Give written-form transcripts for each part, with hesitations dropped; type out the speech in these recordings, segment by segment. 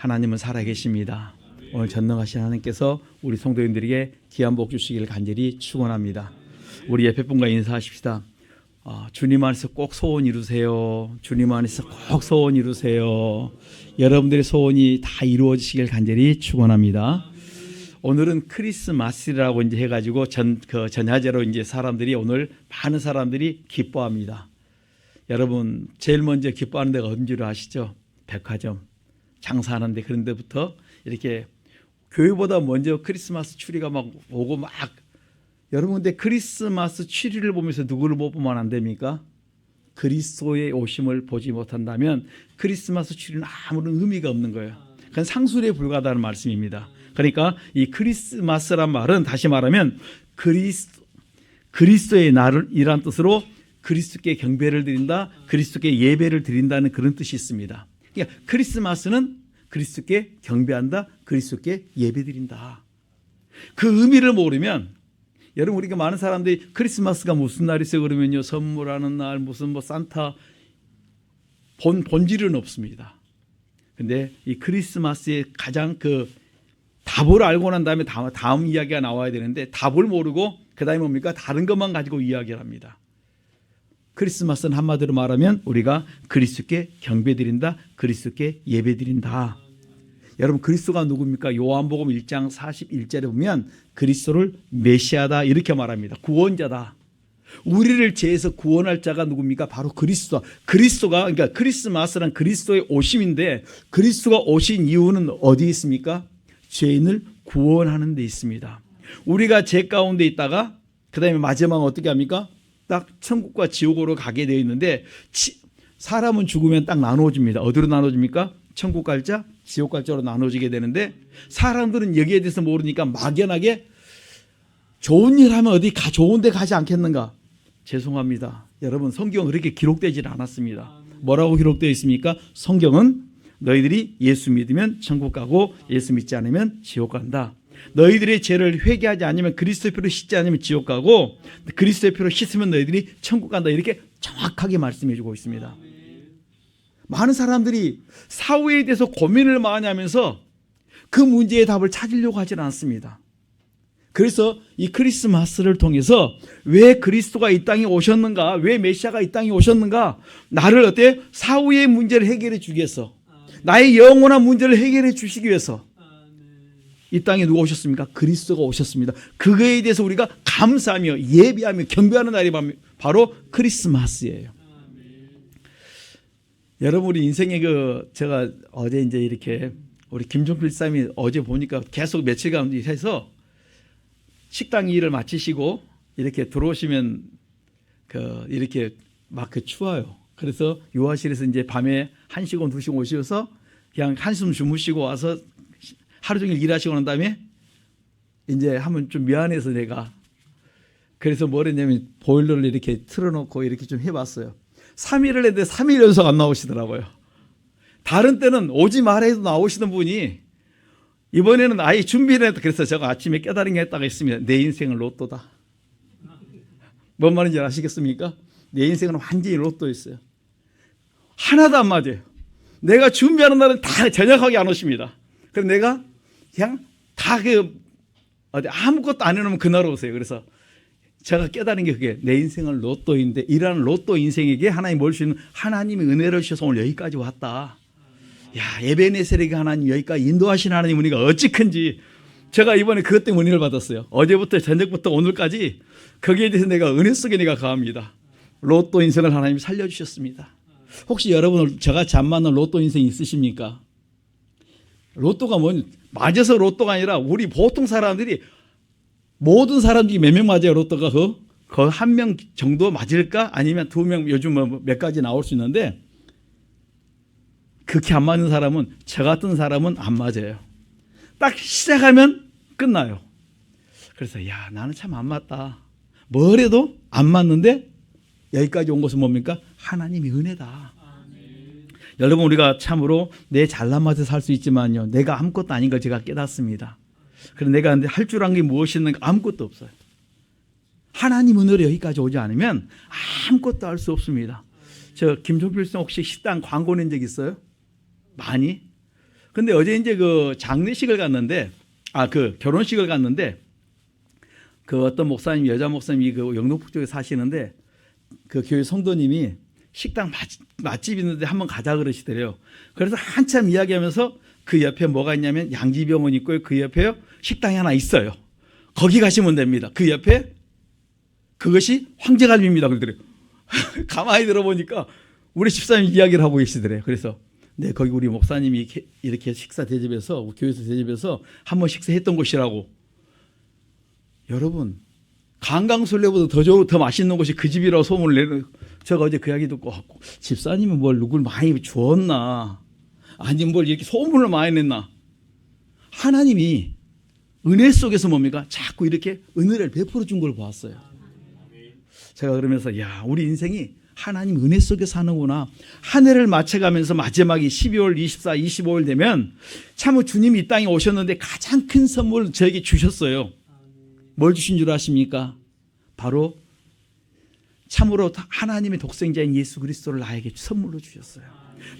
하나님은 살아계십니다. 오늘 전능하신 하나님께서 우리 성도님들에게 귀한 복 주시기를 간절히 축원합니다. 우리 옆에 분과 인사하십시다. 주님 안에서 꼭 소원 이루세요. 주님 안에서 꼭 소원 이루세요. 여러분들의 소원이 다 이루어지시길 간절히 축원합니다. 오늘은 크리스마스라고 이제 해가지고 전야제로 이제 사람들이 오늘 많은 사람들이 기뻐합니다. 여러분 제일 먼저 기뻐하는 데가 어딘 줄 아시죠? 백화점 장사하는데 그런 데부터 이렇게 교회보다 먼저 크리스마스 추리가 막 오고 막 여러분 근데 크리스마스 추리를 보면서 누구를 못 보면 안 됩니까? 그리스도의 오심을 보지 못한다면 크리스마스 추리는 아무런 의미가 없는 거예요. 그건 상술에 불과하다는 말씀입니다. 그러니까 이 크리스마스란 말은 다시 말하면 그리스도의 날이란 뜻으로 그리스도께 경배를 드린다, 그리스도께 예배를 드린다는 그런 뜻이 있습니다. 그러니까 크리스마스는 그리스도께 경배한다, 그리스도께 예배 드린다. 그 의미를 모르면 여러분 우리가 많은 사람들이 크리스마스가 무슨 날이세요? 그러면요 선물하는 날 무슨 뭐 산타 본질은 없습니다. 근데 이 크리스마스의 가장 그 답을 알고 난 다음에 다음 이야기가 나와야 되는데 답을 모르고 그 다음에 뭡니까? 다른 것만 가지고 이야기를 합니다. 크리스마스는 한마디로 말하면 우리가 그리스도께 경배드린다, 그리스도께 예배드린다. 여러분 그리스도가 누굽니까? 요한복음 1장 41절에 보면 그리스도를 메시아다 이렇게 말합니다. 구원자다. 우리를 죄에서 구원할 자가 누굽니까? 바로 그리스도. 그리스도가 그러니까 크리스마스란 그리스도의 오심인데 그리스도가 오신 이유는 어디에 있습니까? 죄인을 구원하는 데 있습니다. 우리가 죄 가운데 있다가 그 다음에 마지막 어떻게 합니까? 딱 천국과 지옥으로 가게 되어 있는데 사람은 죽으면 딱 나눠집니다. 어디로 나눠집니까? 천국 갈 자, 지옥 갈 자로 나눠지게 되는데 사람들은 여기에 대해서 모르니까 막연하게 좋은 일 하면 어디 좋은 데 가지 않겠는가? 죄송합니다. 여러분 성경은 그렇게 기록되질 않았습니다. 뭐라고 기록되어 있습니까? 성경은 너희들이 예수 믿으면 천국 가고 예수 믿지 않으면 지옥 간다. 너희들의 죄를 회개하지 않으면 그리스도의 피로 씻지 않으면 지옥 가고 그리스도의 피로 씻으면 너희들이 천국 간다. 이렇게 정확하게 말씀해 주고 있습니다. 많은 사람들이 사후에 대해서 고민을 많이 하면서 그 문제의 답을 찾으려고 하지는 않습니다. 그래서 이 크리스마스를 통해서 왜 그리스도가 이 땅에 오셨는가, 왜 메시아가 이 땅에 오셨는가, 나를 어때 사후의 문제를 해결해 주기 위해서, 나의 영원한 문제를 해결해 주시기 위해서 이 땅에 누가 오셨습니까? 그리스도가 오셨습니다. 그거에 대해서 우리가 감사하며 예배하며 경배하는 날이 바로 크리스마스예요. 여러분 우리 인생에 제가 어제 이제 이렇게 우리 김종필 사님이 어제 보니까 계속 며칠간 해서 식당 일을 마치시고 이렇게 들어오시면 이렇게 막 추워요. 그래서 요아실에서 이제 밤에 1시간 2시간 오셔서 그냥 한숨 주무시고 와서 하루 종일 일하시고 난 다음에 이제 하면 좀 미안해서 내가 그래서 뭘 했냐면 보일러를 이렇게 틀어놓고 이렇게 좀 해봤어요. 3일을 했는데 3일 연속 안 나오시더라고요. 다른 때는 오지 말아 해도 나오시던 분이 이번에는 아예 준비를 했다. 그래서 제가 아침에 깨달은 게 있다고 했습니다. 내 인생은 로또다. 뭔 말인지 아시겠습니까? 내 인생은 완전히 로또였어요. 하나도 안 맞아요. 내가 준비하는 날은 다 저녁하게 안 오십니다. 그래서 내가 그냥 다 아무것도 안 해놓으면 그날 오세요. 그래서 제가 깨달은 게 그게 내 인생은 로또인데 이러한 로또 인생에게 하나님 뭘 주시는 하나님의 은혜를 주셔서 오늘 여기까지 왔다. 야, 에베네셀에게 하나님 여기까지 인도하신 하나님 은혜가 어찌 큰지 제가 이번에 그것 때문에 은혜를 받았어요. 어제부터 저녁부터 오늘까지 거기에 대해서 내가 은혜 속에 내가 가합니다. 로또 인생을 하나님이 살려주셨습니다. 혹시 여러분 저같이 안 맞는 로또 인생 있으십니까? 로또가 맞아서 로또가 아니라 우리 보통 사람들이 모든 사람 중에 몇 명 맞아요? 로또가 그 한 명 정도 맞을까? 아니면 2명 요즘 몇 가지 나올 수 있는데 그렇게 안 맞는 사람은 저 같은 사람은 안 맞아요. 딱 시작하면 끝나요. 그래서 야 나는 참 안 맞다. 뭘 해도 안 맞는데 여기까지 온 것은 뭡니까? 하나님의 은혜다. 여러분 우리가 참으로 내 잘난 맛에 살 수 있지만요 내가 아무것도 아닌 걸 제가 깨닫습니다. 그래서 내가 할 줄 아는 게 무엇이 있는가? 아무것도 없어요. 하나님 은혜로 여기까지 오지 않으면 아무것도 할 수 없습니다. 저 김종필 씨 혹시 식당 광고 낸 적 있어요? 많이? 근데 어제 이제 그 장례식을 갔는데, 그 결혼식을 갔는데, 그 어떤 목사님, 여자 목사님이 그 영등포 쪽에 사시는데, 그 교회 성도님이 식당 맛집 있는데 한번 가자 그러시더래요. 그래서 한참 이야기하면서 그 옆에 뭐가 있냐면 양지병원 있고요. 그 옆에 식당이 하나 있어요. 거기 가시면 됩니다. 그 옆에 그것이 황제갈비입니다. 그러더래요. 가만히 들어보니까 우리 집사님 이야기를 하고 계시더래요. 그래서 네, 거기 우리 목사님이 이렇게 식사 대접해서 교회에서 대접해서 한번 식사했던 곳이라고. 여러분, 강강술래보다 더 맛있는 곳이 그 집이라고 소문을 내는. 제가 어제 그 이야기 듣고 집사님은 뭘 누굴 많이 주었나, 아니 뭘 이렇게 소문을 많이 냈나. 하나님이 은혜 속에서 뭡니까? 자꾸 이렇게 은혜를 베풀어 준 걸 보았어요. 제가 그러면서 야, 우리 인생이 하나님 은혜 속에 사는구나. 한 해를 맞춰가면서 마지막이 12월 24, 25일 되면 참 주님이 이 땅에 오셨는데 가장 큰 선물 저에게 주셨어요. 뭘 주신 줄 아십니까? 바로 참으로 하나님의 독생자인 예수 그리스도를 나에게 선물로 주셨어요.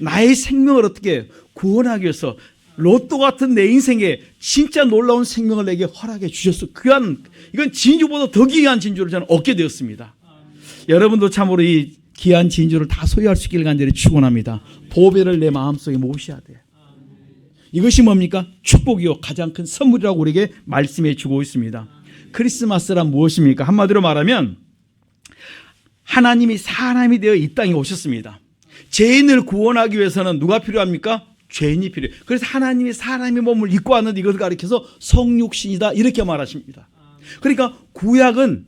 나의 생명을 어떻게 구원하기 위해서 로또 같은 내 인생에 진짜 놀라운 생명을 내게 허락해 주셨어요. 이건 진주보다 더 귀한 진주를 저는 얻게 되었습니다. 여러분도 참으로 이 귀한 진주를 다 소유할 수 있기를 간절히 축원합니다. 보배를 내 마음속에 모으셔야 돼요. 이것이 뭡니까? 축복이요, 가장 큰 선물이라고 우리에게 말씀해 주고 있습니다. 크리스마스란 무엇입니까? 한마디로 말하면 하나님이 사람이 되어 이 땅에 오셨습니다. 죄인을 구원하기 위해서는 누가 필요합니까? 죄인이 필요해요. 그래서 하나님이 사람의 몸을 입고 왔는데 이것을 가리켜서 성육신이다 이렇게 말하십니다. 그러니까 구약은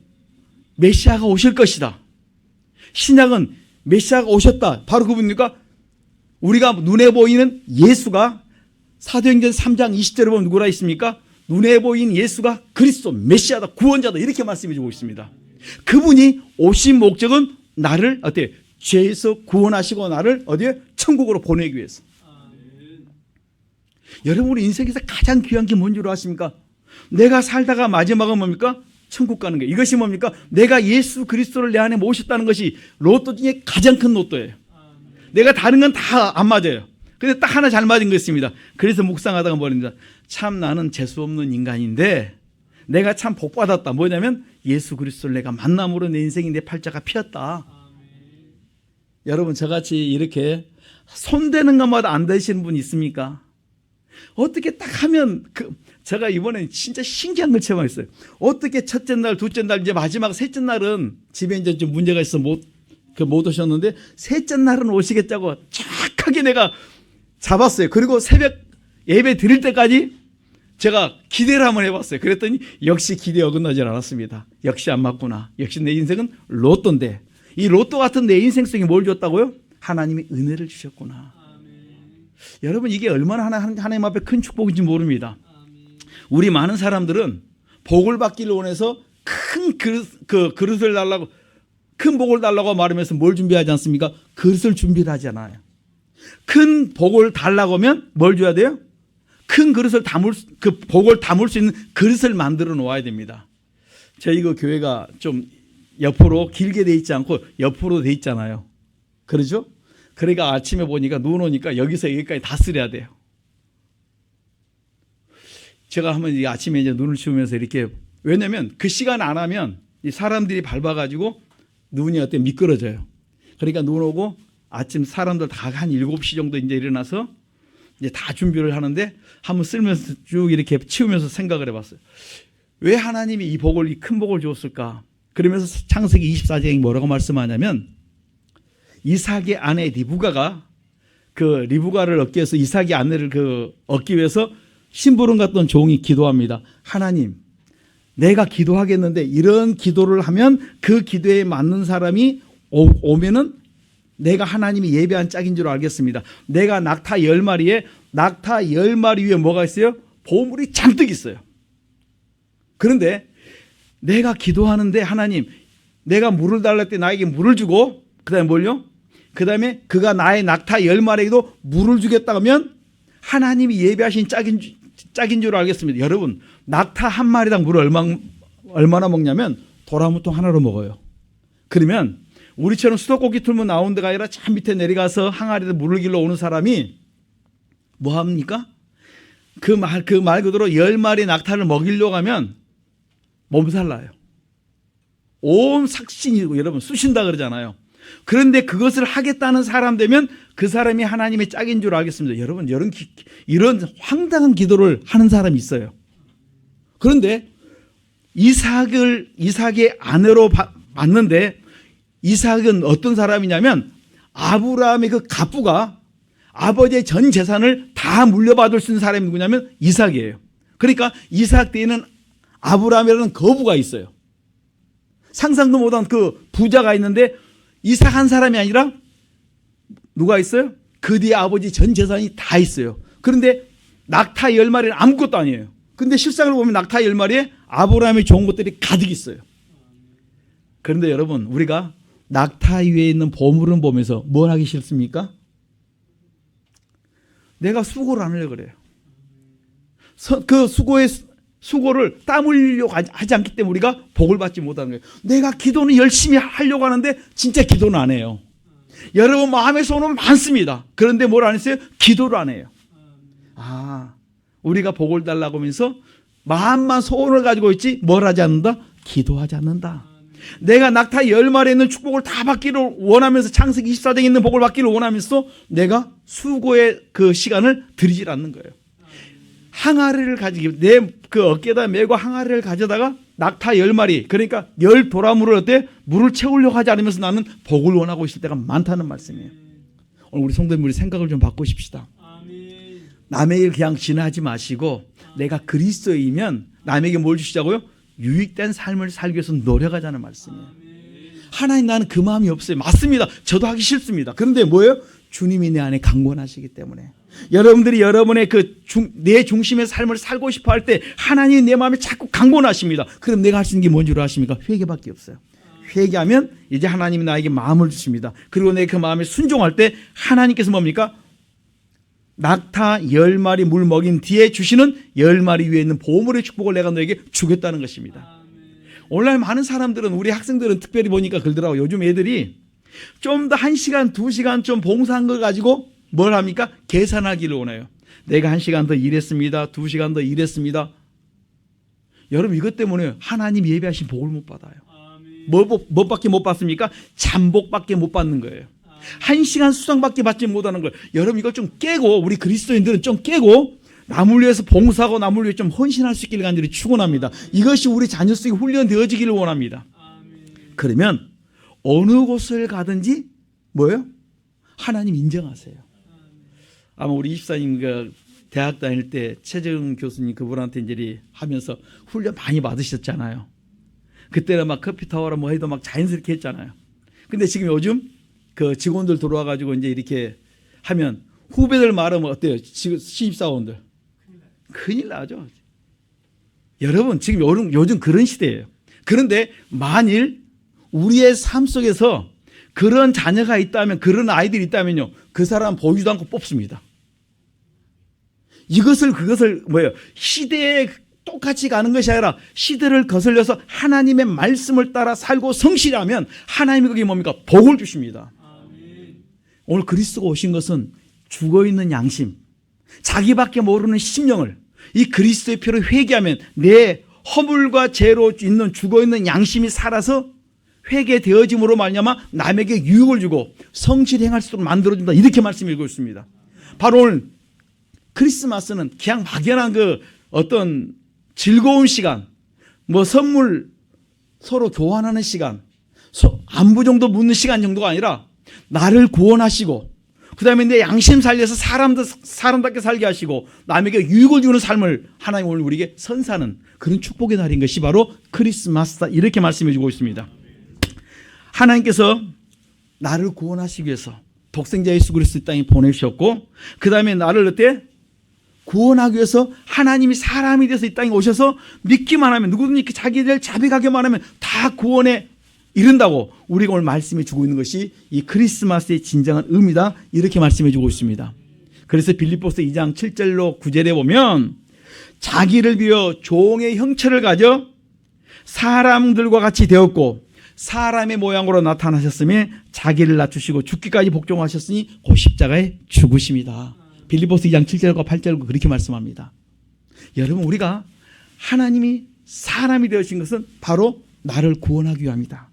메시아가 오실 것이다. 신약은 메시아가 오셨다. 바로 그분입니까? 우리가 눈에 보이는 예수가 사도행전 3장 20절에 보면 누구라 있습니까? 눈에 보이는 예수가 그리스도 메시아다, 구원자다 이렇게 말씀해 주고 있습니다. 그분이 오신 목적은 나를 어때? 죄에서 구원하시고 나를 어디에? 천국으로 보내기 위해서. 여러분, 우리 인생에서 가장 귀한 게 뭔 줄 아십니까? 내가 살다가 마지막은 뭡니까? 천국 가는 거예요. 이것이 뭡니까? 내가 예수 그리스도를 내 안에 모셨다는 것이 로또 중에 가장 큰 로또예요. 내가 다른 건 다 안 맞아요. 근데 딱 하나 잘 맞은 거 있습니다. 그래서 묵상하다가 뭐랍니다. 참 나는 재수 없는 인간인데 내가 참 복 받았다. 뭐냐면 예수 그리스도를 내가 만남으로 내 인생이 내 팔자가 피었다. 여러분, 저같이 이렇게 손대는 것마다 안 되시는 분 있습니까? 어떻게 딱 하면 제가 이번에 진짜 신기한 걸 체험했어요. 어떻게 첫째 날, 둘째 날, 이제 마지막 셋째 날은 집에 이제 좀 문제가 있어 못 오셨는데 셋째 날은 오시겠다고 정확하게 내가 잡았어요. 그리고 새벽 예배 드릴 때까지 제가 기대를 한번 해봤어요. 그랬더니 역시 기대에 어긋나질 않았습니다. 역시 안 맞구나. 역시 내 인생은 로또인데 이 로또 같은 내 인생 속에 뭘 줬다고요? 하나님이 은혜를 주셨구나. 여러분, 이게 얼마나 하나님 앞에 큰 축복인지 모릅니다. 우리 많은 사람들은 복을 받기를 원해서 큰 그릇을 달라고, 큰 복을 달라고 말하면서 뭘 준비하지 않습니까? 그릇을 준비를 하지 않아요. 큰 복을 달라고 하면 뭘 줘야 돼요? 큰 그릇을 복을 담을 수 있는 그릇을 만들어 놓아야 됩니다. 저희 그 교회가 좀 옆으로 길게 돼 있지 않고 옆으로 돼 있잖아요. 그렇죠? 그러니까 아침에 보니까 눈 오니까 여기서 여기까지 다 쓸어야 돼요. 제가 한번 아침에 이제 눈을 치우면서 이렇게, 왜냐면 그 시간 안 하면 이 사람들이 밟아가지고 눈이 어때 미끄러져요. 그러니까 눈 오고 아침 사람들 다 한 7시 정도 이제 일어나서 이제 다 준비를 하는데 한번 쓸면서 쭉 이렇게 치우면서 생각을 해봤어요. 왜 하나님이 이 복을, 이 큰 복을 주었을까? 그러면서 창세기 24장이 뭐라고 말씀하냐면 이삭의 아내 리브가가 리브가를 얻기 위해서 이삭의 아내를 얻기 위해서 심부름 갔던 종이 기도합니다. 하나님, 내가 기도하겠는데 이런 기도를 하면 그 기도에 맞는 사람이 오면은 내가 하나님이 예배한 짝인 줄 알겠습니다. 내가 낙타 10마리에 낙타 10마리 위에 뭐가 있어요? 보물이 잔뜩 있어요. 그런데 내가 기도하는데 하나님, 내가 물을 달랄 때 나에게 물을 주고 그 다음에 뭘요? 그 다음에 그가 나의 낙타 10마리에도 물을 주겠다 하면 하나님이 예배하신 짝인 줄 알겠습니다. 여러분, 낙타 한 마리당 물을 얼마나 먹냐면 도라무통 하나로 먹어요. 그러면 우리처럼 수도꼭지 틀면 나오는 데가 아니라 저 밑에 내려가서 항아리에 물을 길러 오는 사람이 뭐 합니까? 그 말 그대로 10마리 낙타를 먹이려고 하면 몸살 나요. 온 삭신이고 여러분 쑤신다 그러잖아요. 그런데 그것을 하겠다는 사람 되면 그 사람이 하나님의 짝인 줄 알겠습니다. 여러분 이런 황당한 기도를 하는 사람이 있어요. 그런데 이삭의 아내로 봤는데 이삭은 어떤 사람이냐면 아브라함의 그 갑부가 아버지의 전 재산을 다 물려받을 수 있는 사람이 누구냐면 이삭이에요. 그러니까 이삭 뒤에는 아브라함이라는 거부가 있어요. 상상도 못한 그 부자가 있는데 이삭 한 사람이 아니라 누가 있어요? 그 뒤에 아버지 전 재산이 다 있어요. 그런데 낙타 10마리는 아무것도 아니에요. 근데 실상을 보면 낙타 10마리에 아브라함의 좋은 것들이 가득 있어요. 그런데 여러분 우리가 낙타 위에 있는 보물을 보면서 뭘 하기 싫습니까? 내가 수고를 안 하려고 그래요. 그 수고를 땀 흘리려고 하지 않기 때문에 우리가 복을 받지 못하는 거예요. 내가 기도는 열심히 하려고 하는데 진짜 기도는 안 해요. 여러분 마음의 소원은 많습니다. 그런데 뭘 안 했어요? 기도를 안 해요. 우리가 복을 달라고 하면서 마음만 소원을 가지고 있지 뭘 하지 않는다? 기도하지 않는다. 내가 낙타 10마리에 있는 축복을 다 받기를 원하면서 창세기 24장에 있는 복을 받기를 원하면서 내가 수고의 그 시간을 들이질 않는 거예요. 항아리를 가지고 내 그 어깨에다 메고 항아리를 가져다가 낙타 10마리 그러니까 10도라물을 어때? 물을 채우려고 하지 않으면서 나는 복을 원하고 있을 때가 많다는 말씀이에요. 오늘 우리 성도님들이 생각을 좀 바꾸십시다. 남의 일 그냥 지나지 마시고 내가 그리스도이면 남에게 뭘 주시자고요? 유익된 삶을 살기 위해서 노력하자는 말씀이에요. 하나님 나는 그 마음이 없어요. 맞습니다. 저도 하기 싫습니다. 그런데 뭐예요? 주님이 내 안에 강권하시기 때문에 여러분들이 여러분의 내 중심의 삶을 살고 싶어 할 때 하나님이 내 마음에 자꾸 강권하십니다. 그럼 내가 할 수 있는 게 뭔지 아십니까? 회개밖에 없어요. 회개하면 이제 하나님이 나에게 마음을 주십니다. 그리고 내 그 마음에 순종할 때 하나님께서 뭡니까? 낙타 10마리 물 먹인 뒤에 주시는 10마리 위에 있는 보물의 축복을 내가 너에게 주겠다는 것입니다. 오늘날 많은 사람들은 우리 학생들은 특별히 보니까 그러더라고. 요즘 애들이 좀 더 1시간 2시간 좀 봉사한 걸 가지고 뭘 합니까? 계산하기를 원해요. 내가 1시간 더 일했습니다. 2시간 더 일했습니다. 여러분 이것 때문에 하나님 예배하신 복을 못 받아요. 뭐밖에 못 받습니까? 잠복밖에 못 받는 거예요. 1시간 수상밖에 받지 못하는 거예요. 여러분 이걸 좀 깨고 우리 그리스도인들은 좀 깨고 남을 위해서 봉사하고 남을 위해 좀 헌신할 수 있기를 간절히 축원합니다. 이것이 우리 자녀 속에 훈련되어지기를 원합니다. 그러면 어느 곳을 가든지 뭐예요? 하나님 인정하세요. 아마 우리 집사님 대학 다닐 때 최정 교수님 그분한테 이제 하면서 훈련 많이 받으셨잖아요. 그때는 막 커피 타워라 뭐 해도 막 자연스럽게 했잖아요. 근데 지금 요즘 그 직원들 들어와가지고 이제 이렇게 하면 후배들 말하면 어때요? 지금 신입사원들 큰일 나죠. 여러분 지금 요즘 그런 시대예요. 그런데 만일 우리의 삶 속에서 그런 자녀가 있다면 그런 아이들이 있다면요 그 사람 보이지도 않고 뽑습니다. 그것을 뭐예요? 시대에 똑같이 가는 것이 아니라 시대를 거슬려서 하나님의 말씀을 따라 살고 성실하면 하나님이 그게 뭡니까? 복을 주십니다. 오늘 그리스도가 오신 것은 죽어있는 양심, 자기밖에 모르는 심령을 이 그리스도의 피로 회개하면 내 허물과 죄로 있는 죽어있는 양심이 살아서 회개되어짐으로 말미암아 남에게 유익을 주고 성실히 행할 수 있도록 만들어준다. 이렇게 말씀을 읽고 있습니다. 바로 오늘 크리스마스는 그냥 막연한 그 어떤 즐거운 시간, 뭐 선물 서로 교환하는 시간, 안부 정도 묻는 시간 정도가 아니라 나를 구원하시고 그 다음에 내 양심 살려서 사람답게 살게 하시고 남에게 유익을 주는 삶을 하나님 오늘 우리에게 선사하는 그런 축복의 날인 것이 바로 크리스마스다. 이렇게 말씀해 주고 있습니다. 하나님께서 나를 구원하시기 위해서 독생자 예수 그리스도 땅에 보내주셨고 그 다음에 나를 어때? 구원하기 위해서 하나님이 사람이 돼서 이 땅에 오셔서 믿기만 하면 누구든지 자기를 자백하기만 하면 다 구원에 이른다고 우리가 오늘 말씀해 주고 있는 것이 이 크리스마스의 진정한 의미다. 이렇게 말씀해 주고 있습니다. 그래서 빌립보서 2장 7절로 9절에 보면 자기를 비워 종의 형체를 가져 사람들과 같이 되었고 사람의 모양으로 나타나셨으며 자기를 낮추시고 죽기까지 복종하셨으니 그 십자가에 죽으심이다. 빌립보서 2장 7절과 8절과 그렇게 말씀합니다. 여러분, 우리가 하나님이 사람이 되어진 것은 바로 나를 구원하기 위함이다.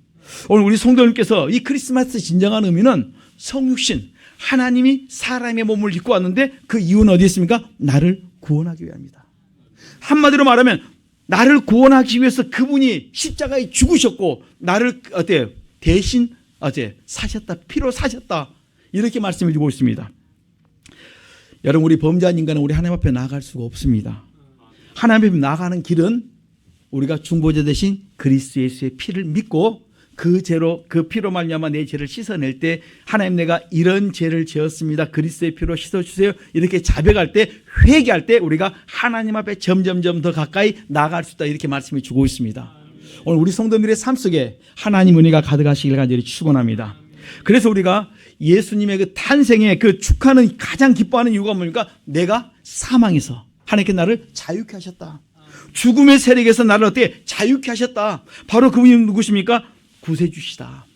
오늘 우리 성도님께서 이 크리스마스 진정한 의미는 성육신, 하나님이 사람의 몸을 입고 왔는데 그 이유는 어디 있습니까? 나를 구원하기 위함이다. 한마디로 말하면 나를 구원하기 위해서 그분이 십자가에 죽으셨고 나를 어때요? 대신 사셨다. 피로 사셨다. 이렇게 말씀해 주고 있습니다. 여러분, 우리 범죄한 인간은 우리 하나님 앞에 나아갈 수가 없습니다. 하나님 앞에 나아가는 길은 우리가 중보자 대신 그리스도 예수의 피를 믿고 그 죄로, 그 피로 말미암아 내 죄를 씻어낼 때 하나님, 내가 이런 죄를 지었습니다. 그리스도의 피로 씻어주세요. 이렇게 자백할 때, 회개할 때 우리가 하나님 앞에 점점점 더 가까이 나아갈 수 있다. 이렇게 말씀해 주고 있습니다. 오늘 우리 성도들의 삶 속에 하나님 은혜가 가득하시길 간절히 축원합니다. 그래서 우리가 예수님의 그 탄생에 그 축하는 가장 기뻐하는 이유가 뭡니까? 내가 사망에서 하나님께 나를 자유케 하셨다. 죽음의 세력에서 나를 어떻게 자유케 하셨다. 바로 그분이 누구십니까? 구세주시다.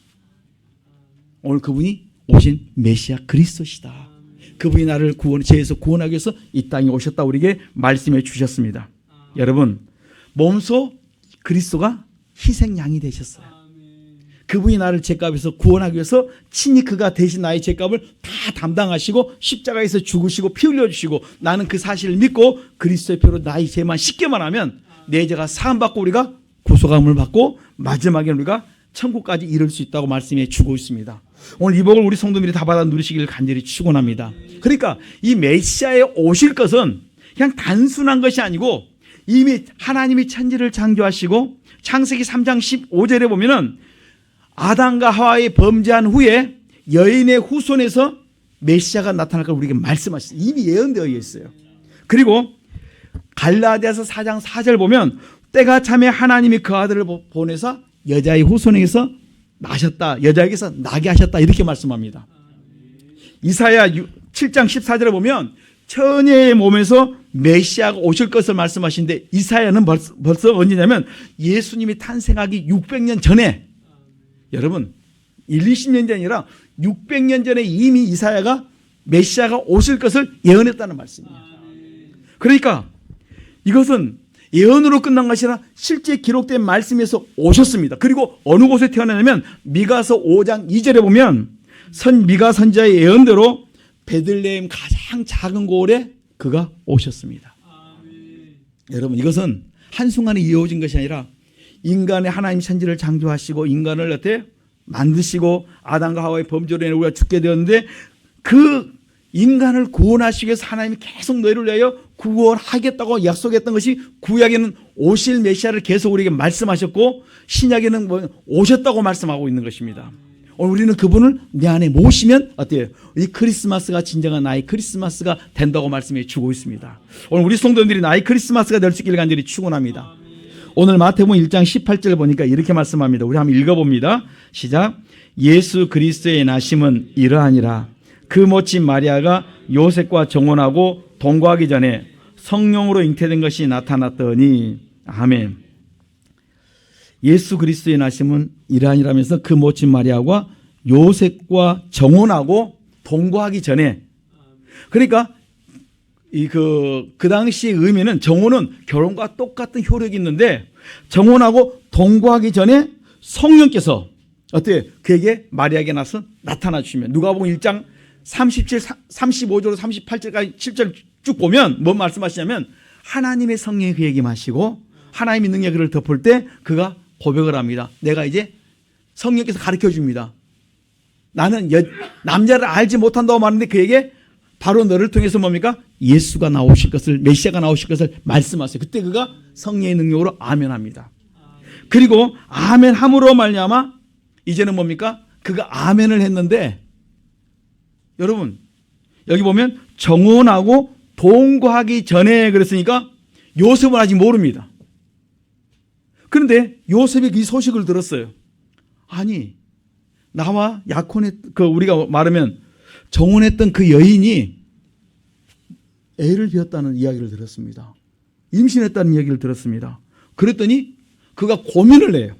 오늘 그분이 오신 메시아 그리스도시다. 그분이 나를 죄에서 구원하기 위해서 이 땅에 오셨다. 우리에게 말씀해 주셨습니다. 여러분, 몸소 그리스도가 희생양이 되셨어요. 그분이 나를 죄값에서 구원하기 위해서 친히 그가 대신 나의 죄값을 다 담당하시고 십자가에서 죽으시고 피 흘려주시고, 나는 그 사실을 믿고 그리스도의 피로 나의 죄만 씻게만 하면 내 죄가 사함받고 우리가 구속함을 받고 마지막에 우리가 천국까지 이룰 수 있다고 말씀해 주고 있습니다. 오늘 이 복을 우리 성도들이 다 받아 누리시기를 간절히 축원합니다. 그러니까 이 메시아에 오실 것은 그냥 단순한 것이 아니고 이미 하나님이 천지를 창조하시고 창세기 3장 15절에 보면은 아담과 하와의 범죄한 후에 여인의 후손에서 메시아가 나타날 걸 우리에게 말씀하셨어요. 이미 예언되어 있어요. 그리고 갈라디아서 4장 4절 보면 때가 참에 하나님이 그 아들을 보내사 여자의 후손에게서 나셨다. 여자에게서 나게 하셨다. 이렇게 말씀합니다. 이사야 7장 14절에 보면 처녀의 몸에서 메시아가 오실 것을 말씀하시는데, 이사야는 벌써 언제냐면 예수님이 탄생하기 600년 전에, 여러분 20년 전이 아니라 600년 전에 이미 이사야가 메시아가 오실 것을 예언했다는 말씀이에요. 그러니까 이것은 예언으로 끝난 것이 아니라 실제 기록된 말씀에서 오셨습니다. 그리고 어느 곳에 태어나냐면 미가서 5장 2절에 보면 미가 선지자의 예언대로 베들레헴 가장 작은 고을에 그가 오셨습니다. 여러분, 이것은 한순간에 이루어진 것이 아니라 인간의 하나님 천지를 창조하시고 인간을 어떻게 만드시고 아담과 하와의 범죄로 인해 우리가 죽게 되었는데, 그 인간을 구원하시기 위해서 하나님이 계속 너희를 위하여 구원하겠다고 약속했던 것이 구약에는 오실 메시아를 계속 우리에게 말씀하셨고 신약에는 오셨다고 말씀하고 있는 것입니다. 오늘 우리는 그분을 내 안에 모시면 어때요? 이 크리스마스가 진정한 나의 크리스마스가 된다고 말씀해 주고 있습니다. 오늘 우리 성도들이 나의 크리스마스가 될 수 있기를 간절히 축원합니다. 오늘 마태복음 1장 18절 보니까 이렇게 말씀합니다. 우리 한번 읽어봅니다. 시작. 예수 그리스도의 나심은 이러하니라. 그 모친 마리아가 요셉과 정혼하고 동거하기 전에 성령으로 잉태된 것이 나타났더니. 아멘. 예수 그리스도의 나심은 이러하니라면서 그 모친 마리아가 요셉과 정혼하고 동거하기 전에, 그러니까 그 당시의 의미는 정혼은 결혼과 똑같은 효력이 있는데 정혼하고 동거하기 전에 성령께서 어때요? 그에게 마리아에게 나타나 주시면, 누가복음 1장 35절 38절까지 7절 쭉 보면 뭔 말씀하시냐면 하나님의 성령이 그에게 마시고 하나님의 능력이 그를 덮을 때 그가 고백을 합니다. 내가 이제 성령께서 가르쳐 줍니다. 나는 남자를 알지 못한다고 말하는데 그에게 바로 너를 통해서 뭡니까? 예수가 나오실 것을, 메시아가 나오실 것을 말씀하세요. 그때 그가 성령의 능력으로 아멘합니다. 그리고 아멘함으로 말미암아 이제는 뭡니까? 그가 아멘을 했는데, 여러분 여기 보면 정혼하고 동거하기 전에 그랬으니까 요셉은 아직 모릅니다. 그런데 요셉이 이 소식을 들었어요. 아니, 나와 우리가 말하면 정혼했던 그 여인이 애를 비웠다는 이야기를 들었습니다. 임신했다는 이야기를 들었습니다. 그랬더니 그가 고민을 해요.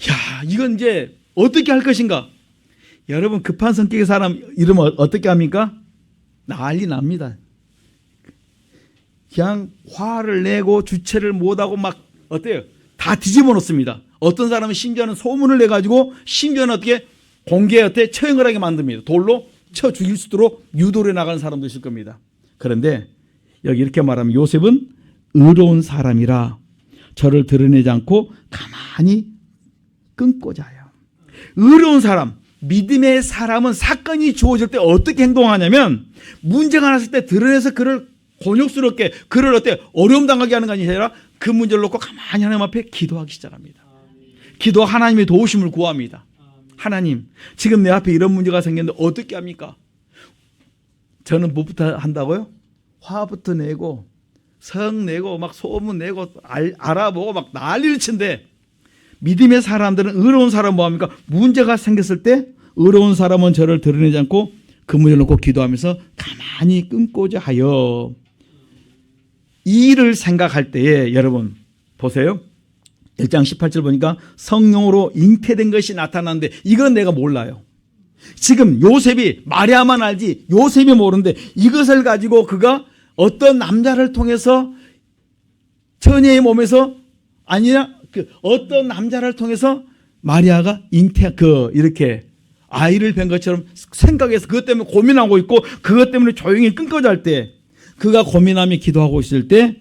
야, 이건 이제 어떻게 할 것인가? 여러분, 급한 성격의 사람 이러면 어떻게 합니까? 난리 납니다. 그냥 화를 내고 주체를 못하고 막 어때요? 다 뒤집어 놓습니다. 어떤 사람은 심지어는 소문을 내가지고 심지어는 어떻게 공개에 어때 처형을 하게 만듭니다. 돌로 쳐 죽일 수 있도록 유도를 나가는 사람도 있을 겁니다. 그런데 여기 이렇게 말하면 요셉은 의로운 사람이라 저를 드러내지 않고 가만히 끊고자 해요. 의로운 사람, 믿음의 사람은 사건이 주어질 때 어떻게 행동하냐면 문제가 났을 때 드러내서 그를 곤욕스럽게 그를 어때 어려움 당하게 하는 것이 아니라 그 문제를 놓고 가만히 하나님 앞에 기도하기 시작합니다. 기도 하나님의 도우심을 구합니다. 하나님, 지금 내 앞에 이런 문제가 생겼는데 어떻게 합니까? 저는 뭐부터 한다고요? 화부터 내고 성 내고 막 소문 내고 알아보고 막 난리를 친데 믿음의 사람들은 의로운 사람은 뭐합니까? 문제가 생겼을 때 의로운 사람은 저를 드러내지 않고 그 문제를 놓고 기도하면서 가만히 끊고자 하여 이 일을 생각할 때에 여러분 보세요. 1장 18절 보니까 성령으로 잉태된 것이 나타나는데 이건 내가 몰라요. 지금 요셉이 마리아만 알지 요셉이 모르는데 이것을 가지고 그가 어떤 남자를 통해서 처녀의 몸에서 아니냐 어떤 남자를 통해서 마리아가 이렇게 아이를 뵌 것처럼 생각해서 그것 때문에 고민하고 있고 그것 때문에 조용히 끊고자 할 때 그가 고민하며 기도하고 있을 때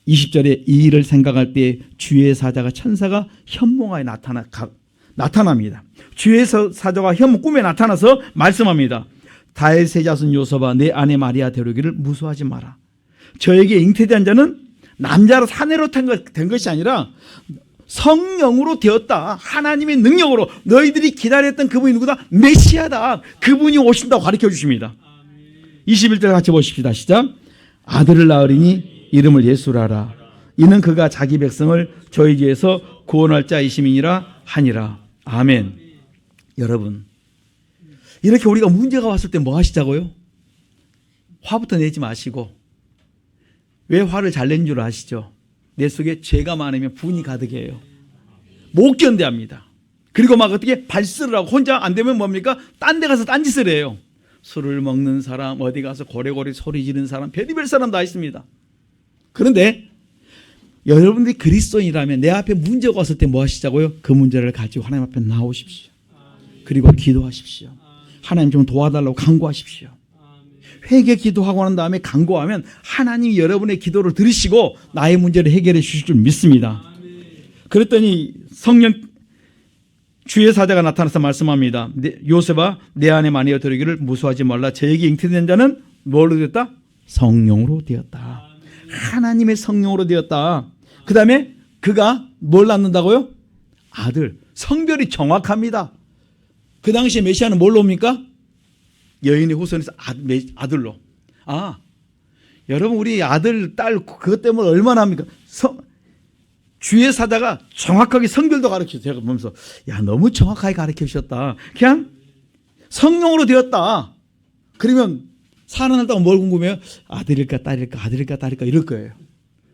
20절에 이 일을 생각할 때 주의 사자가 천사가 현몽하에 나타납니다. 주의 사자가 현몽 꿈에 나타나서 말씀합니다. 다윗의 자손 요셉아 내 아내 마리아 데려오기를 무수하지 마라. 저에게 잉태된 자는 남자로 사내로 된 것이 아니라 성령으로 되었다. 하나님의 능력으로 너희들이 기다렸던 그분이 누구다? 메시아다. 그분이 오신다고 가르쳐 주십니다. 21절 같이 보십시다. 시작. 아들을 낳으리니 이름을 예수라라. 이는 그가 자기 백성을 저희 죄에서 구원할 자이심이니라 하니라. 아멘. 여러분 이렇게 우리가 문제가 왔을 때 뭐 하시자고요? 화부터 내지 마시고 왜 화를 잘 낸 줄 아시죠? 내 속에 죄가 많으면 분이 가득해요. 못 견뎌합니다. 그리고 막 어떻게 발설을 하고 혼자 안 되면 뭡니까? 딴 데 가서 딴짓을 해요. 술을 먹는 사람, 어디 가서 고래고래 소리 지르는 사람, 별의별 사람 다 있습니다. 그런데 여러분들이 그리스도인이라면 내 앞에 문제가 왔을 때 뭐 하시자고요? 그 문제를 가지고 하나님 앞에 나오십시오. 그리고 기도하십시오. 하나님 좀 도와달라고 간구하십시오. 회개 기도하고 난 다음에 간구하면 하나님이 여러분의 기도를 들으시고 나의 문제를 해결해 주실 줄 믿습니다. 그랬더니 성령 주의 사자가 나타나서 말씀합니다. 요셉아 내 안에 마리아 들어오기를 무수하지 말라. 저에게 잉태된 자는 뭘로 되었다? 성령으로 되었다. 하나님의 성령으로 되었다. 그 다음에 그가 뭘 낳는다고요? 아들. 성별이 정확합니다. 그 당시에 메시아는 뭘로 옵니까? 여인의 후손에서 아들로. 아, 여러분 우리 아들, 딸 그것 때문에 얼마나 합니까? 주의 사자가 정확하게 성별도 가르쳐서 제가 보면서 야 너무 정확하게 가르쳐 주셨다. 그냥 성령으로 되었다. 그러면 살아났다고 뭘 궁금해요? 아들일까 딸일까 아들일까 딸일까 이럴 거예요.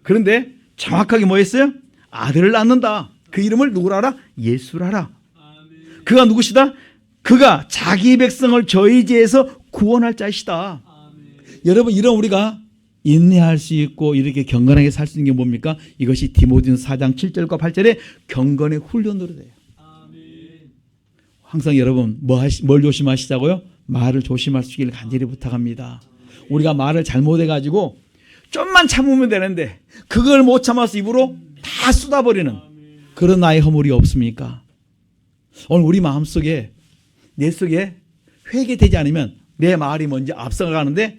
그런데 정확하게 뭐 했어요? 아들을 낳는다. 그 이름을 누구라 하라? 예수라라. 그가 누구시다? 그가 자기 백성을 저희 죄에서 구원할 자이시다. 여러분 이런 우리가 인내할 수 있고 이렇게 경건하게 살 수 있는 게 뭡니까? 이것이 디모데전서 4장 7절과 8절에 경건의 훈련으로 돼요. 항상 여러분 뭘 조심하시자고요? 말을 조심하시길 간절히 부탁합니다. 우리가 말을 잘못해가지고 좀만 참으면 되는데 그걸 못 참아서 입으로 다 쏟아버리는 그런 나의 허물이 없습니까? 오늘 우리 마음속에 내 속에 회개되지 않으면 내 말이 먼저 앞서가는데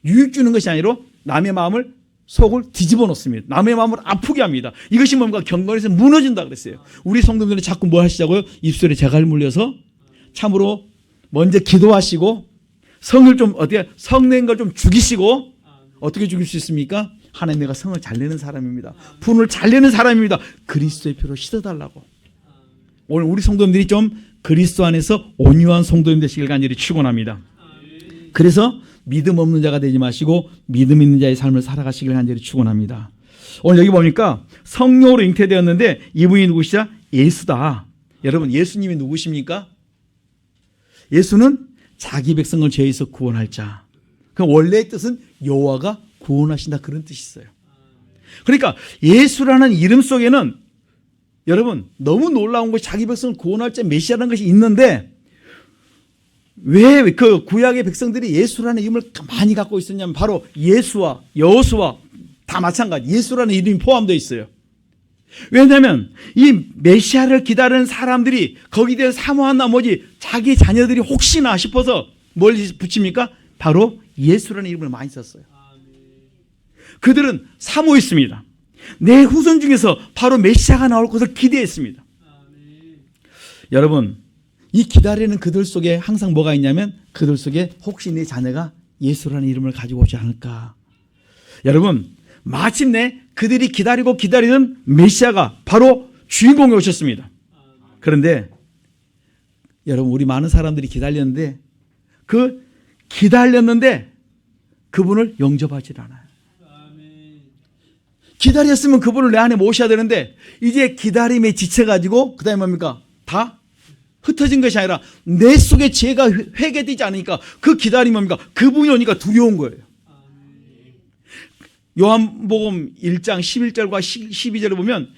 유익 주는 것이 아니라 남의 마음을 속을 뒤집어 놓습니다. 남의 마음을 아프게 합니다. 이것이 뭔가 경건에서 무너진다 그랬어요. 우리 성도들은 자꾸 뭐 하시자고요? 입술에 재갈 물려서 참으로 먼저 기도하시고 성을 좀 어떻게 성낸 걸 좀 죽이시고 어떻게 죽일 수 있습니까? 하나님 내가 성을 잘 내는 사람입니다. 분을 잘 내는 사람입니다. 그리스도의 피로 씻어달라고. 오늘 우리 성도님들이 좀 그리스도 안에서 온유한 성도님 되시길 간절히 축원합니다. 그래서 믿음 없는 자가 되지 마시고 믿음 있는 자의 삶을 살아가시길 간절히 축원합니다. 오늘 여기 보니까 성령으로 잉태되었는데 이분이 누구시자? 예수다. 여러분 예수님이 누구십니까? 예수는 자기 백성을 죄에서 구원할 자. 그 원래의 뜻은 여호와가 구원하신다, 그런 뜻이 있어요. 그러니까 예수라는 이름 속에는 여러분 너무 놀라운 것이 자기 백성을 구원할 때 메시아라는 것이 있는데, 왜 그 구약의 백성들이 예수라는 이름을 많이 갖고 있었냐면 바로 예수와 여호수아 다 마찬가지, 예수라는 이름이 포함되어 있어요. 왜냐하면 이 메시아를 기다리는 사람들이 거기에 대해 사모한 나머지 자기 자녀들이 혹시나 싶어서 뭘 붙입니까? 바로 예수라는 이름을 많이 썼어요. 그들은 사모했습니다. 내 후손 중에서 바로 메시아가 나올 것을 기대했습니다. 여러분, 이 기다리는 그들 속에 항상 뭐가 있냐면 그들 속에 혹시 내 자녀가 예수라는 이름을 가지고 오지 않을까. 여러분, 마침내 그들이 기다리고 기다리는 메시아가 바로 주인공이 오셨습니다. 그런데 여러분, 우리 많은 사람들이 기다렸는데 그분을 영접하지 않아요. 기다렸으면 그분을 내 안에 모셔야 되는데 이제 기다림에 지쳐가지고 그 다음에 뭡니까? 다 흩어진 것이 아니라 내 속에 죄가 회개되지 않으니까 그 기다림이 뭡니까? 그분이 오니까 두려운 거예요. 요한복음 1장 11절과 12절을 보면